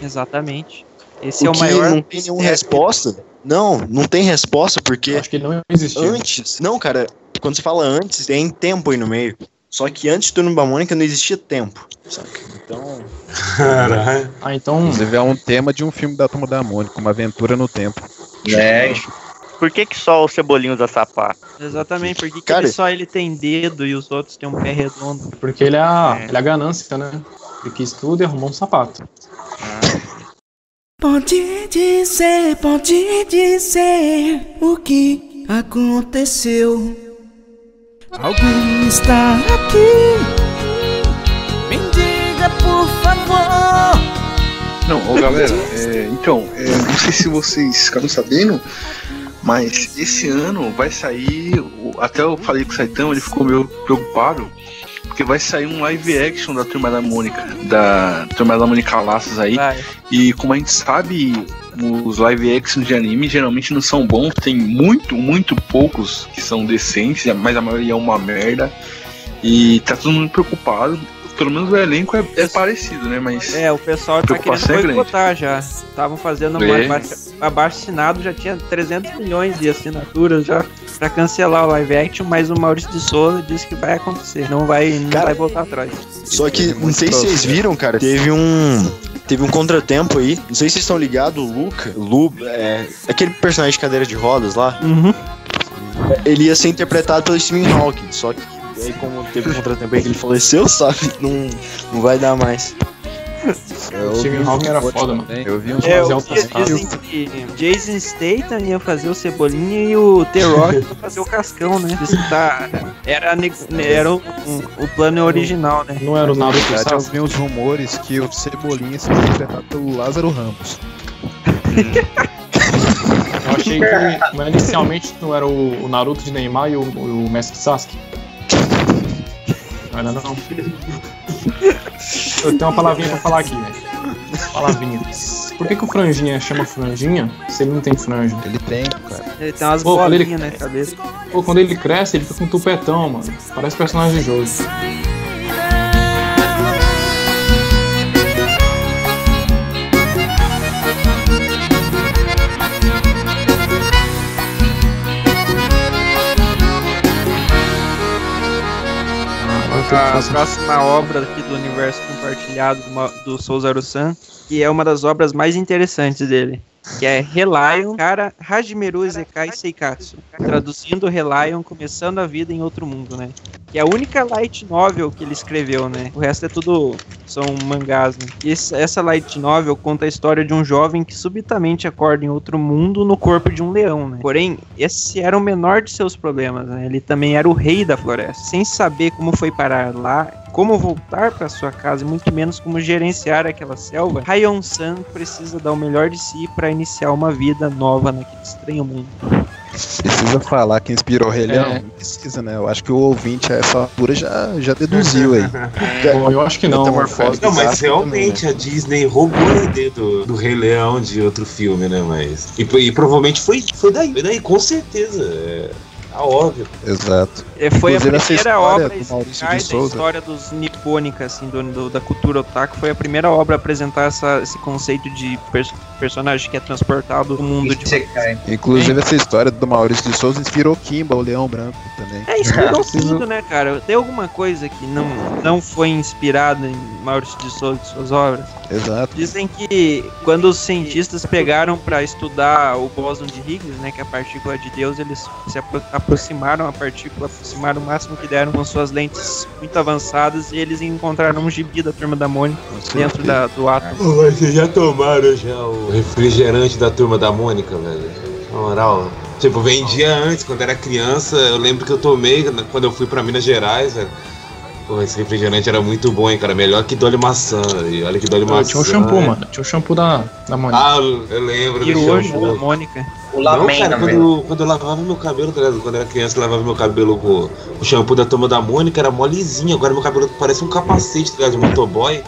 Exatamente. Esse é o que maior. Não tem nenhuma resposta? Não tem resposta, porque acho que ele não existia. Antes. Não, cara, quando você fala antes, tem tempo aí no meio. Só que antes de Turma da Mônica não existia tempo, saca? Então. Caralho. Então. Inclusive é um tema de um filme da Turma da Mônica, uma aventura no tempo. Por que só o Cebolinha usa sapato? Exatamente, por que só ele tem dedo e os outros têm um pé redondo? Porque ele é a ganância, né? Ele quis tudo e arrumou um sapato. Pode dizer o que aconteceu. Alguém está aqui, me diga por favor. Não, galera, não sei se vocês ficaram sabendo, mas esse ano vai sair, até eu falei com o Saitama, ele ficou meio preocupado, porque vai sair um live action da Turma da Mônica Laços aí, e como a gente sabe, os live actions de anime geralmente não são bons, tem muito poucos que são decentes, mas a maioria é uma merda, e tá todo mundo preocupado. Pelo menos o elenco é parecido, né? Mas o pessoal tá querendo boicotar já. Estavam fazendo abaixo assinado, já tinha 300 milhões de assinaturas já pra cancelar o live action, mas o Maurício de Souza disse que vai acontecer, não vai voltar atrás. Só que, não sei se vocês viram, cara, teve um contratempo aí, não sei se vocês estão ligados, o Lu, aquele personagem de cadeira de rodas lá, ele ia ser interpretado pelo Stephen Hawking, só que aí como teve um contratempo aí que ele faleceu, sabe, não vai dar mais. O Stephen Hawking era foda, mano. Eu vi uns dizem que Jason Statham ia fazer o Cebolinha e o The Rock ia fazer o Cascão, né? Isso era o plano original, né? Não era o Naruto. Eu vi uns rumores que o Cebolinha seria interpretado pelo Lázaro Ramos. Eu achei que inicialmente não era o Naruto de Neymar e o Mestre Sasuke. Não era não. Eu tenho uma palavrinha pra falar aqui, velho. Palavrinha. Por que o Franjinha chama Franjinha se ele não tem franja? Ele tem, cara. Ele tem umas bolinhas na cabeça. Pô, quando ele cresce, ele fica com um tupetão, mano. Parece personagem de jogo. A próxima obra aqui do universo compartilhado do Souzaru-san, que é uma das obras mais interessantes dele, que é Relion Kara Hajimeru Isekai Seikatsu, traduzindo Relion começando a vida em outro mundo, né? Que é a única light novel que ele escreveu, né? O resto é tudo são mangás, né? E essa light novel conta a história de um jovem que subitamente acorda em outro mundo no corpo de um leão, né? Porém, esse era o menor de seus problemas, né? Ele também era o rei da floresta. Sem saber como foi parar lá, como voltar para sua casa e muito menos como gerenciar aquela selva, Rayon-san precisa dar o melhor de si para iniciar uma vida nova naquele estranho mundo. Precisa falar que inspirou o Rei Leão? Precisa, né? Eu acho que o ouvinte a essa altura já deduziu aí. Bom, eu acho que não. Não, mas realmente também, né? A Disney roubou a ideia do Rei Leão de outro filme, né? Mas e provavelmente foi daí, com certeza. Óbvio. Exato. Foi inclusive, a primeira obra da história dos nipônica, assim, da cultura otaku. Foi a primeira obra a apresentar esse conceito de personagem que é transportado do mundo de Sekai. Inclusive, essa história do Maurício de Souza inspirou Kimba, o Leão Branco, também. Inspirou tudo, né, cara? Tem alguma coisa que não foi inspirada em Maurício de Souza e suas obras? Exato. Dizem que quando os cientistas pegaram para estudar o bóson de Higgs, né, que é a partícula de Deus, eles se aproximaram o máximo que deram com suas lentes muito avançadas e eles encontraram um gibi da Turma da Mônica dentro do átomo. Vocês já tomaram já o refrigerante da Turma da Mônica, velho? Na moral, tipo, vendia antes, quando era criança, eu lembro que eu tomei quando eu fui pra Minas Gerais, velho. Pô, esse refrigerante era muito bom, hein, cara. Melhor que Dolly Maçã. E olha que Dolly Maçã. Tinha o shampoo, mano. Tinha o shampoo da Mônica. Ah, eu lembro e do shampoo da Mônica. O Lamém, cara, quando eu lavava meu cabelo, quando eu era criança, eu lavava meu cabelo com o shampoo da Turma da Mônica, era molezinho. Agora meu cabelo parece um capacete, tá ligado, de motoboy.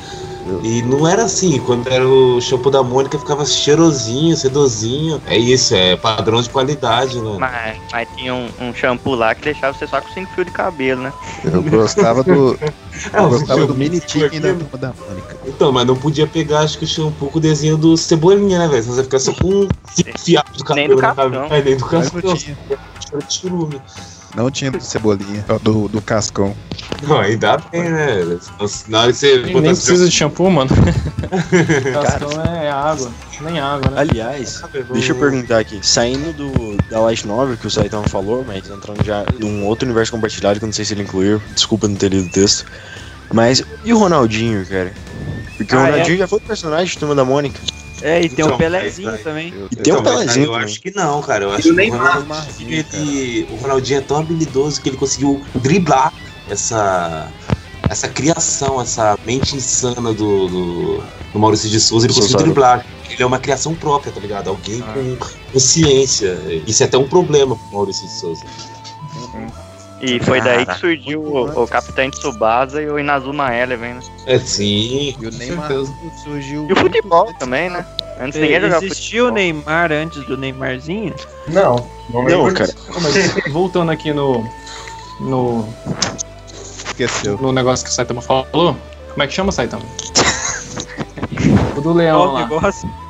E não era assim, quando era o shampoo da Mônica ficava cheirosinho, sedosinho. É isso, é padrão de qualidade, né? Mas tinha um shampoo lá que deixava você só com 5 fios de cabelo, né? Eu gostava do mini tique da Turma da Mônica. Então, mas não podia pegar, acho que o shampoo com o desenho do Cebolinha, né, velho? Senão você ficar só com 5 fiados de cabelo na cabeça. Nem do Cascão. Não tinha do Cebolinha, do Cascão. Não, ainda bem, né? Na hora que você nem precisa de shampoo, mano. Cascão é água, nem água, né? Aliás, deixa eu perguntar aqui. Saindo da Light Novel que o Saitama falou, mas entrando já num outro universo compartilhado que eu não sei se ele incluiu. Desculpa não ter lido o texto. Mas, e o Ronaldinho, cara? Porque o Ronaldinho já foi personagem de Turma da Mônica. É, e tem o Pelezinho também. E tem o Pelezinho. Eu acho que não, cara. Eu acho que o Ronaldinho é tão habilidoso que ele conseguiu driblar essa criação, essa mente insana do Maurício de Souza. Ele conseguiu driblar. Ele é uma criação própria, tá ligado? Alguém com consciência. Isso é até um problema pro Maurício de Souza. E foi daí que surgiu o Capitão Tsubasa e o Inazuma Eleven, né? É, sim. E o Neymar surgiu. E o futebol também, né? Antes ninguém jogava futebol. Existiu o Neymar antes do Neymarzinho? Não, cara. Mas voltando aqui no Esqueceu. no negócio que o Saitama falou. Como é que chama, Saitama? O do leão lá.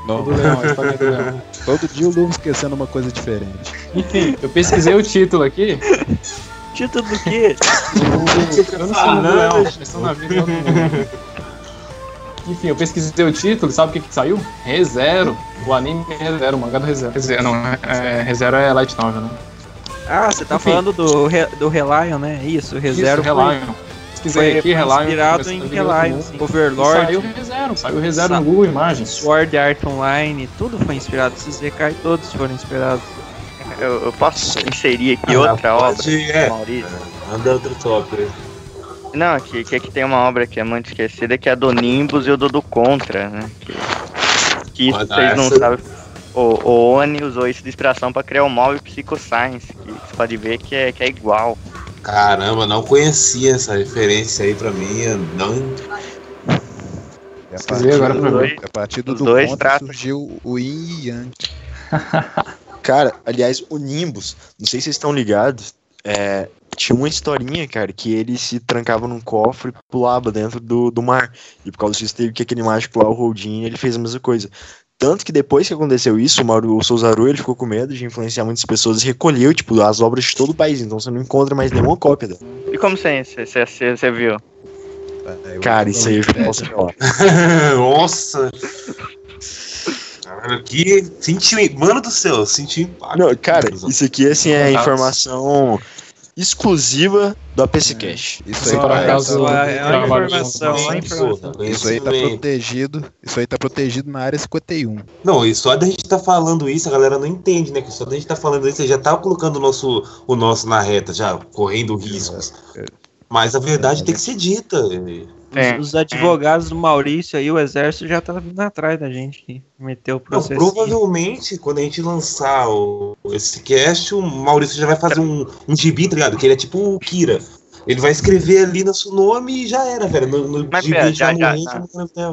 Não. O do leão, a história do leão. Todo dia o Luvo esquecendo uma coisa diferente. Enfim, eu pesquisei o título aqui. Título do quê? Eu não sei o do leão, pensando na vida. Enfim, eu pesquisei o título, sabe o que saiu? ReZero. O anime é ReZero, o mangá do ReZero. ReZero é Light Novel, né? Ah, você tá falando do Relion, né? Isso, ReZero. Relion. Pesquisei aqui, Relion. Inspirado em Relion, Overlord. Saiu ReZero no Google Imagens. Sword Art Online, tudo foi inspirado. Esses Zekai todos foram inspirados. Eu posso inserir aqui outra obra, Maurício? Manda outro tópico. Não, que tem uma obra que é muito esquecida, que é a do Nimbus e o do Contra, né? Que vocês não sabem. O Oni usou isso de inspiração pra criar o Móvel Psycho Science, que você pode ver que é igual. Caramba, não conhecia essa referência aí pra mim, não... A partir do Contra surgiu o Yin e Yang. Cara, aliás, o Nimbus, não sei se vocês estão ligados, tinha uma historinha, cara, que ele se trancava num cofre e pulava dentro do mar. E por causa disso teve que aquele mágico lá, o Houdin, ele fez a mesma coisa. Tanto que depois que aconteceu isso, o Souzaru, ele ficou com medo de influenciar muitas pessoas e recolheu, tipo, as obras de todo o país. Então você não encontra mais nenhuma cópia dela. E como você viu? Cara, isso aí eu posso falar. Nossa! Caralho, que senti... Mano do céu, senti impacto. Não, cara, isso aqui, assim, é informação exclusiva do APCcast. Isso aí, é uma informação. Isso aí tá protegido. Isso aí tá protegido na área 51. Não, e só da gente tá falando isso, a galera não entende, né? Que só da gente tá falando isso, já tá colocando o nosso na reta, já correndo riscos. Mas a verdade tem que ser dita. Os advogados do Maurício aí, o exército já tá vindo atrás da gente que meteu o processo. Provavelmente, quando a gente lançar esse cast, o Maurício já vai fazer um gibi, tá ligado? Que ele é tipo o Kira. Ele vai escrever ali no seu nome e já era, velho. No gibi já.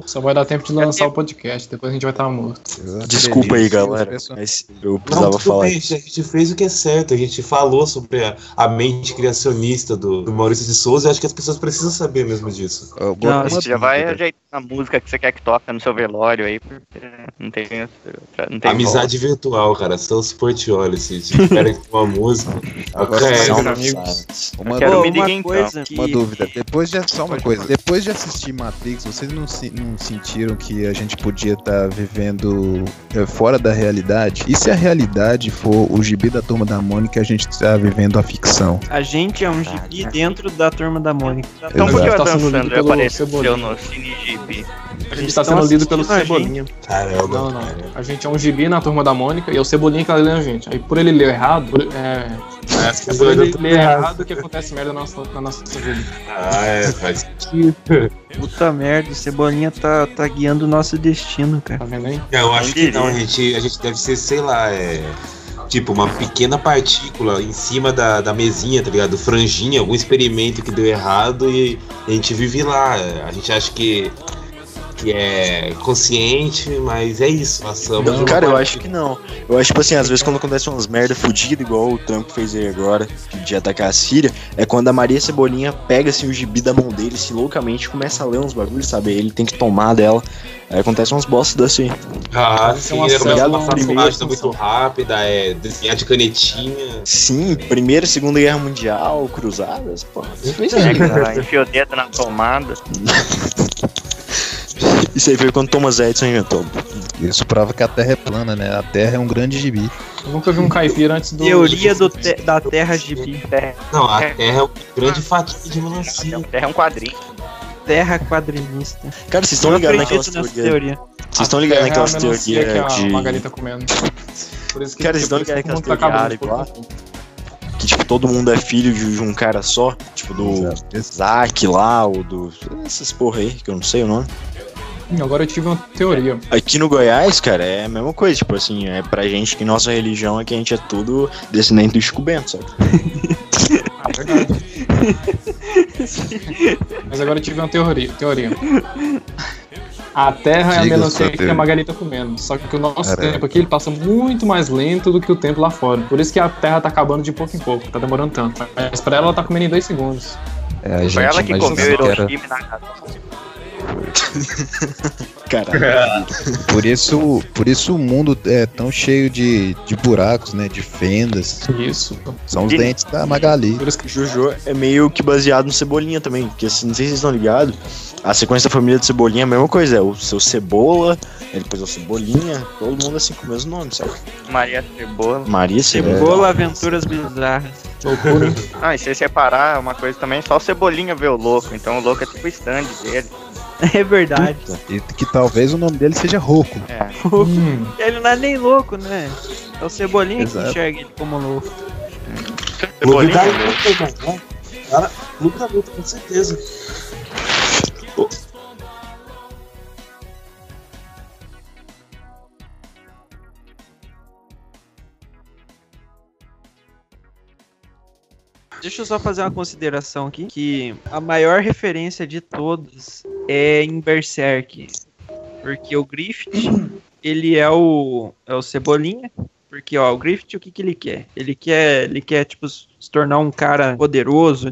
Só vai dar tempo de lançar o podcast, depois a gente vai estar morto. Desculpa aí, galera. Mas eu precisava falar. Bem, a gente fez o que é certo. A gente falou sobre a mente criacionista do Maurício de Souza e acho que as pessoas precisam saber mesmo disso. Você já vai ajeitar a música que você quer que toque no seu velório aí, porque não tem amizade virtual, cara. São os Portioli, se tiverem uma música. Uma dúvida. Depois de assistir Matrix, vocês não sentiram que a gente podia estar vivendo fora da realidade? E se a realidade for o gibi da Turma da Mônica, a gente está vivendo a ficção? A gente é um gibi dentro da Turma da Mônica. Então por que o Adam Sandler apareceu no Cine Gibi? A gente tá sendo lido pelo Cebolinha. Caramba. Não. A gente é um gibi na Turma da Mônica e é o Cebolinha que tá lendo a gente. Aí por ele ler errado, por ele ler errado que acontece merda na nossa vida. Faz sentido. Puta merda, o Cebolinha tá guiando o nosso destino, cara. Tá vendo aí? Eu acho que não, a gente deve ser, sei lá, tipo uma pequena partícula em cima da mesinha, tá ligado? Franjinha, algum experimento que deu errado e a gente vive lá. A gente acha que é consciente, mas é isso. Não, cara, eu acho que não. Eu acho, tipo assim, às vezes quando acontece umas merda fodidas, igual o Trump fez aí agora, de atacar a Síria, é quando a Maria Cebolinha pega assim o gibi da mão dele, se loucamente começa a ler uns bagulhos, sabe? Ele tem que tomar dela. Aí acontece umas bostas assim. Sim, era uma personagem muito rápida, desenhar de canetinha. Sim, Primeira e Segunda Guerra Mundial, cruzadas, pô. Enfiou o dedo na tomada. Isso aí foi quando Thomas Edison inventou. Isso prova que a Terra é plana, né? A Terra é um grande gibi. Eu nunca vi um caipira antes do... Teoria da Terra gibi. Não, a Terra é uma grande fatia de melancia. A Terra é um quadrinho. Terra quadrinista. Cara, vocês estão ligados naquela teoria Vocês estão ligados naquelas teorias que a Magali tá comendo. Por isso que cara, vocês estão ligados naquelas teorias árabes lá? Que, tipo, todo mundo é filho de um cara só. Tipo, do Isaac lá, ou do... essas porra aí, que eu não sei o nome. Agora eu tive uma teoria. Aqui no Goiás, cara, é a mesma coisa. Tipo assim, é pra gente que nossa religião é que a gente é tudo descendente do Chico Bento, sabe? Verdade. Mas agora eu tive uma teoria. A Terra é a melancia que a Magali tá comendo. Só que o nosso tempo aqui ele passa muito mais lento do que o tempo lá fora. Por isso que a Terra tá acabando de pouco em pouco. Tá demorando tanto. Mas pra ela tá comendo em 2 segundos. Foi ela que comeu Hiroshima na casa. Caralho. Por isso o mundo é tão cheio de buracos, né? De fendas. Isso. São os dentes da Magali. Por isso que o Jojo é meio que baseado no Cebolinha também. Porque assim, não sei se vocês estão ligados. A sequência da família de Cebolinha é a mesma coisa. É o seu Cebola, depois é o Cebolinha. Todo mundo assim com o mesmo nome, sabe? Maria Cebola. Maria Cebola. Cebola, Aventuras Bizarras. Loucura. Ah, e se separar, uma coisa também, só o Cebolinha vê o louco. Então o louco é tipo o stand dele. É verdade. E que talvez o nome dele seja Rocco. Ele não é nem louco, né? É o Cebolinha que enxerga ele como louco. Cebolinha é louco. Cara, nunca luta, com certeza. Deixa eu só fazer uma consideração aqui, que a maior referência de todos é em Berserk, porque o Griffith, ele é o Cebolinha, porque ó, o Griffith, o que ele quer? Ele quer tipo se tornar um cara poderoso,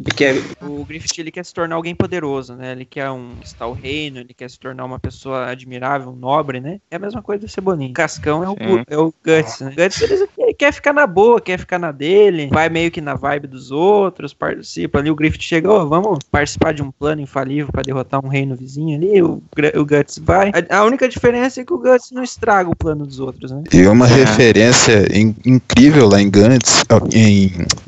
o Griffith ele quer se tornar alguém poderoso, né? Ele quer conquistar o reino, ele quer se tornar uma pessoa admirável, nobre, né? É a mesma coisa do Cebolinha. O Cascão é o Guts, né? Guts ele quer ficar na boa, quer ficar na dele, vai meio que na vibe dos outros, participa ali, o Griffith chega, vamos participar de um plano infalível pra derrotar um reino vizinho ali, o Guts vai. A única diferença é que o Guts não estraga o plano dos outros, né? E uma referência incrível lá em Gantz,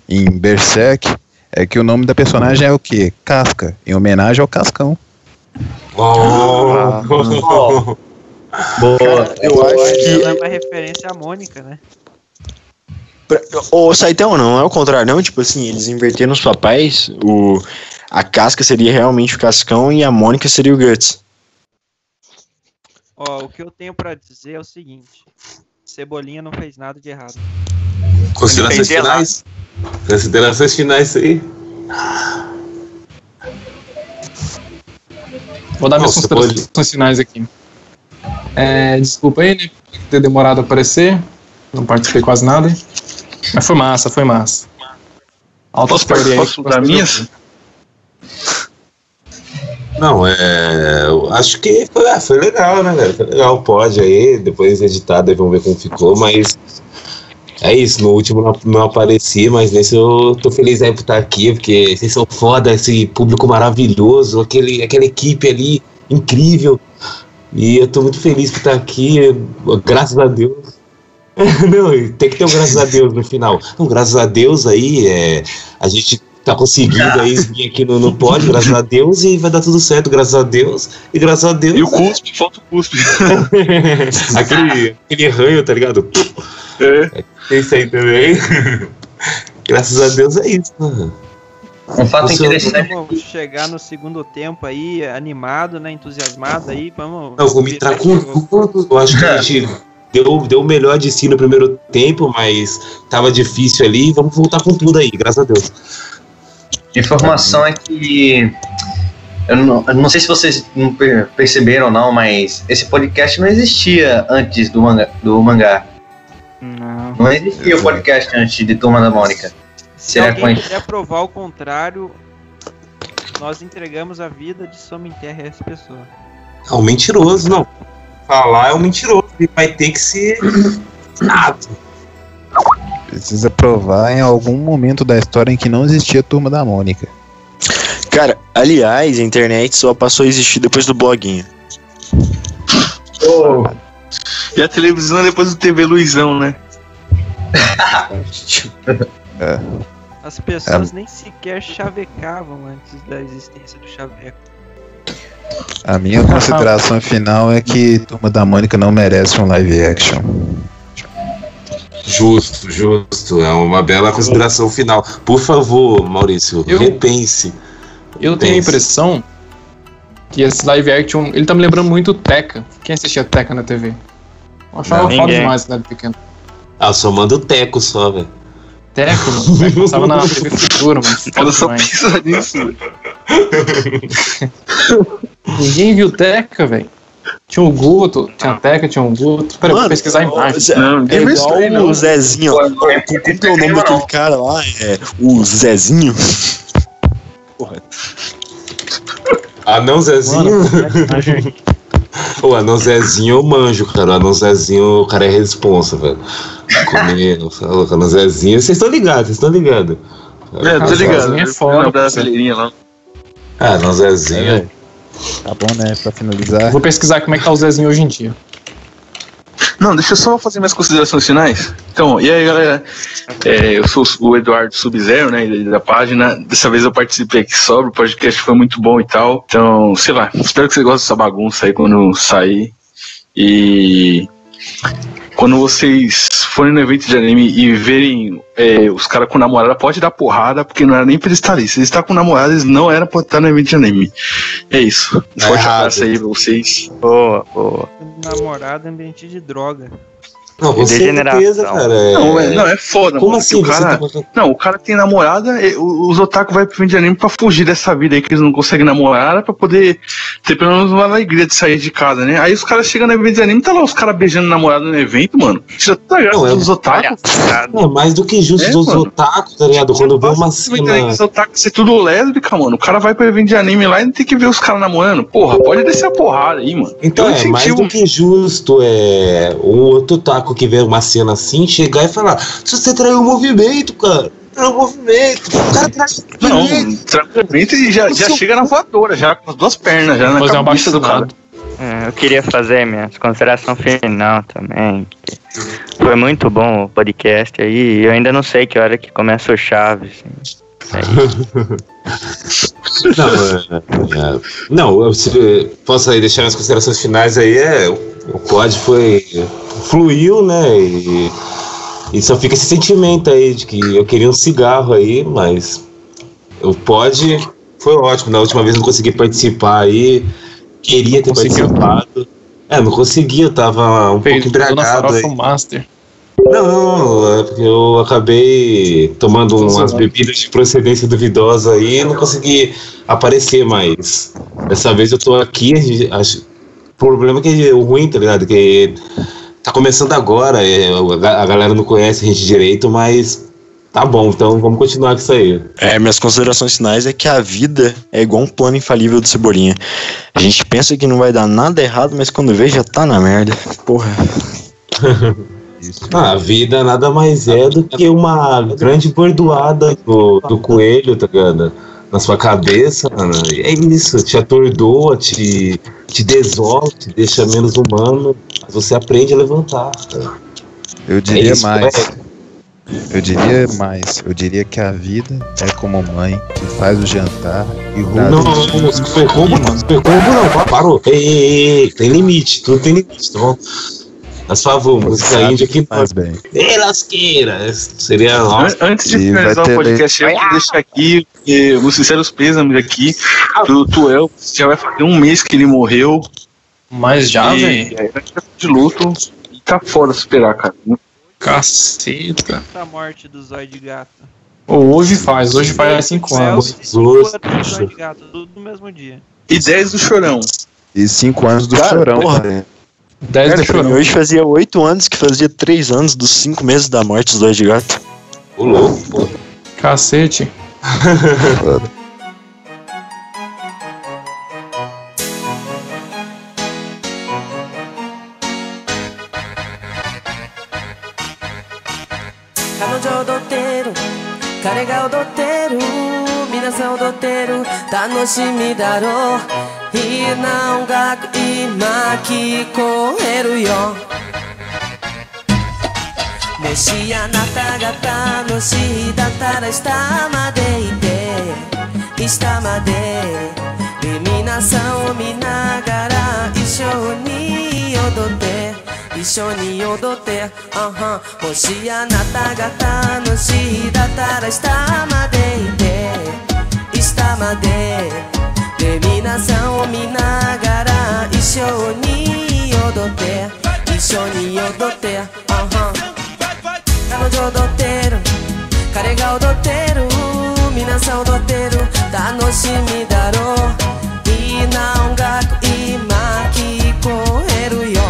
em Berserk, é que o nome da personagem é o quê? Kafka, em homenagem ao Cascão. Boa. Eu acho que é uma referência à Mônica, né? Ô, Saitão, não é o contrário, não? Tipo assim, eles inverteram os papéis, a Casca seria realmente o Cascão e a Mônica seria o Guts. Ó, o que eu tenho pra dizer é o seguinte: Cebolinha não fez nada de errado. Considerações finais? Considerações finais aí. Vou dar minhas considerações finais aqui. Desculpa aí, né, por ter demorado a aparecer. Não participei quase nada. Mas foi massa. Posso dar minhas? Não, eu acho que foi legal, né, velho? Foi legal, pode aí, depois editado, aí vamos ver como ficou, mas é isso, no último não apareci, mas nesse eu tô feliz aí por estar aqui, porque vocês são foda, esse público maravilhoso, aquela equipe ali, incrível, e eu tô muito feliz por estar aqui, graças a Deus. Não, tem que ter um graças a Deus no final. Então, graças a Deus aí, a gente tá conseguindo aí vir aqui no pódio, graças a Deus, e vai dar tudo certo, graças a Deus, e graças a Deus... E o cuspe, falta o cuspe. aquele ranho, tá ligado? É isso aí também. Graças a Deus é isso, mano. Um fato interessante. Vamos chegar no segundo tempo aí, animado, né, entusiasmado aí, vamos... Não, vou me entrar com tudo, eu acho que a gente... Deu o melhor de si no primeiro tempo, mas tava difícil ali. Vamos voltar com tudo aí, graças a Deus. Informação é que eu não sei se vocês não perceberam ou não, mas esse podcast não existia antes do mangá. Não existia o podcast antes de Turma da Mônica. Se alguém quiser provar o contrário, nós entregamos a vida de Soma em Terra a essa pessoa. É um mentiroso, não. Falar é um mentiroso e vai ter que ser nada. Precisa provar em algum momento da história em que não existia Turma da Mônica. Cara, aliás, a internet só passou a existir depois do bloguinho. E a televisão é depois do TV Luizão, né? As pessoas nem sequer chavecavam antes da existência do chaveco. A minha consideração final é que Turma da Mônica não merece um live action. Justo. É uma bela consideração final. Por favor, Maurício, repense. Eu tenho a impressão que esse live action, ele tá me lembrando muito Teca. Quem assistia Teca na TV? Eu achava foda demais quando era pequeno. Ah, eu só mando o Teco só, velho. Teco, mano. Teco passava na TV Futura, mano. O cara só pensa nisso. Ninguém viu Teca, velho. Tinha o Guto, tinha a Teca, tinha um Guto. Peraí, eu vou pesquisar a imagem. É igual o Zezinho. Como que é o nome daquele cara lá? É o Zezinho? Porra. Anão Zezinho? O Anão Zezinho eu manjo, cara. O Anão Zezinho, o cara é responsa, velho. O Anão Zezinho, vocês estão ligados. Tô ligado. É foda. Brasileirinha lá. Ah, Anão Zezinho. Tá bom, né? Pra finalizar. Vou pesquisar como é que tá o Zezinho hoje em dia. Não, deixa eu só fazer minhas considerações finais. Então, e aí, galera? Eu sou o Eduardo Sub-Zero, né, da página. Dessa vez eu participei aqui sobre, o podcast foi muito bom e tal. Então, sei lá, espero que vocês gostem dessa bagunça aí quando sair. E quando vocês forem no evento de anime e verem os caras com namorada, pode dar porrada, porque não era nem pra eles estarem ali. Se eles estão com namorada, eles não eram pra estar no evento de anime. É isso. Um forte abraço aí pra vocês. Boa. Namorado ambiente de droga. Não, com certeza, cara. Não, é foda, como mano. assim? O cara tem namorada, os otaku vai pro evento de anime pra fugir dessa vida aí que eles não conseguem namorar, pra poder ter pelo menos uma alegria de sair de casa, né? Aí os caras chegam no evento de anime, tá lá os caras beijando namorada no evento, mano. Já tá ligado dos otaku. É mais do que justo dos otaku, tá ligado? Quando vê uma cena... Os otaku ser tudo lésbica, mano. O cara vai pro evento de anime lá e não tem que ver os caras namorando. Porra, pode descer a porrada aí, mano. Então mais do que justo um outro otaku que vê uma cena assim, chegar e falar: se você traiu o movimento, cara. Traiu o movimento. O cara traiu o movimento. Não, traiu o movimento e já chega na voadora, já com as duas pernas, já na cabeça do cara. Eu queria fazer minha consideração final também. Foi muito bom o podcast aí. Eu ainda não sei que hora que começa o Chaves. Não, posso aí deixar minhas considerações finais aí. O pod fluiu, né? E só fica esse sentimento aí de que eu queria um cigarro aí, mas o pod foi ótimo. Na última vez não consegui participar aí. Queria ter participado. Não consegui, eu tava um pouco embriagado aí. Master. Não, é porque eu acabei tomando umas bebidas de procedência duvidosa aí e não consegui aparecer mais. Dessa vez eu tô aqui, o problema é que o ruim, tá ligado? Que tá começando agora, a galera não conhece a gente direito, mas tá bom, então vamos continuar com isso aí. Minhas considerações finais é que a vida é igual um plano infalível do Cebolinha. A gente pensa que não vai dar nada errado, mas quando vê já tá na merda. Porra. A vida nada mais é do que uma grande bordoada do coelho, tá ligado? Na sua cabeça, mano. É isso, te atordoa, te desola, te deixa menos humano, mas você aprende a levantar. Cara. Eu diria mais. Eu diria que a vida é como mãe que faz o jantar e rouba. Não, super combo não, parou. Ei, tem limite, tudo tem limite, tá bom? A sua música índia que faz bem. Lasqueira! Seria nossa. Antes de finalizar o podcast, eu vou deixar aqui os sinceros pêsames aqui do Tuel. Já vai fazer um mês que ele morreu. Mas já, velho. De luto. E tá foda superar, cara. Caceta. A morte do Zóio de Gato. Hoje faz 5 anos. Zóio de Gato, tudo no mesmo dia. E 10 do Chorão. E 5 anos do Chorão. Porra. 10 do Chorão. Hoje fazia 8 anos que fazia 3 anos dos 5 meses da morte dos Zóio de Gato. Ô louco. Cacete. 皆さんを見ながら一緒に踊って一緒に踊ってもしあなたが楽しいだったら下まで行って下までで皆さんを見ながら一緒に踊って一緒に踊って彼女踊ってる彼が踊ってる皆さん踊ってる楽しみだろういいな音楽今聞こえるよ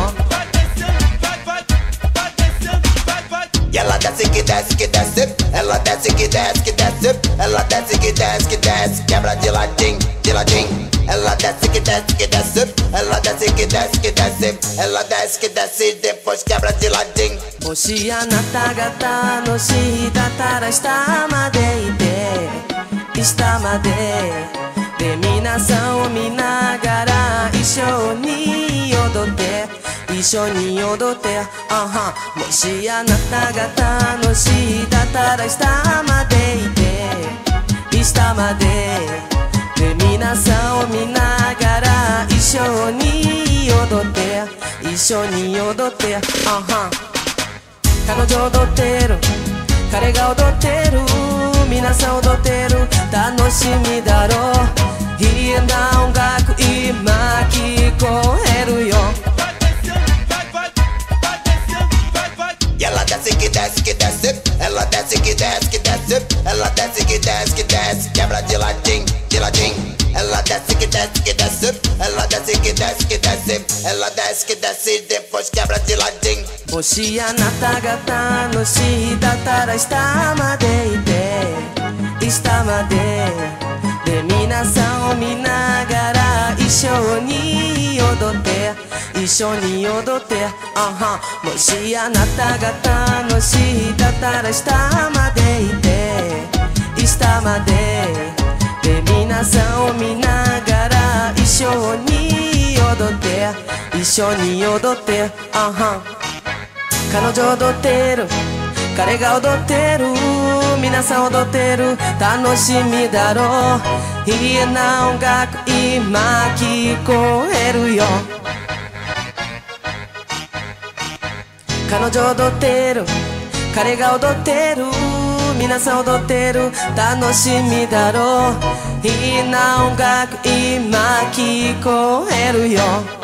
Ela desce que desce que desce, ela desce que desce que desce, ela desce que desce que desce, quebra de ladinho, de ladinho. Ela desce que desce que desce, ela desce que desce que desce, ela desce que desce e depois quebra de ladinho. もしあなたが楽しいだったら下まで行って下までで皆さんを見ながら一緒に踊って一緒に踊ってもしあなたが楽しいだったら下まで行って下までで皆さんを見ながら一緒に踊って一緒に踊って彼女踊ってる彼が踊ってる皆さん踊ってる楽しみだろういいな音楽今聞こえるよEla desce que desce que desce, ela desce que desce que desce, ela desce que desce que desce, quebra de ladinho, de ladinho. Ela desce que desce que desce, ela desce que desce que desce, ela desce que desce e depois quebra de ladinho. もしあなたが楽しいだったら下まで行って下までで皆さんを見ながら一緒に踊って一緒に踊ってもしあなたが楽しいだったら下まで行って下までで皆さんを見ながら一緒に踊って一緒に踊って彼女踊ってる彼が踊ってる皆さん踊ってる楽しみだろういいな音楽今聞こえるよ彼女踊ってる彼が踊ってる皆さん踊ってる楽しみだろういいな音楽今聞こえるよ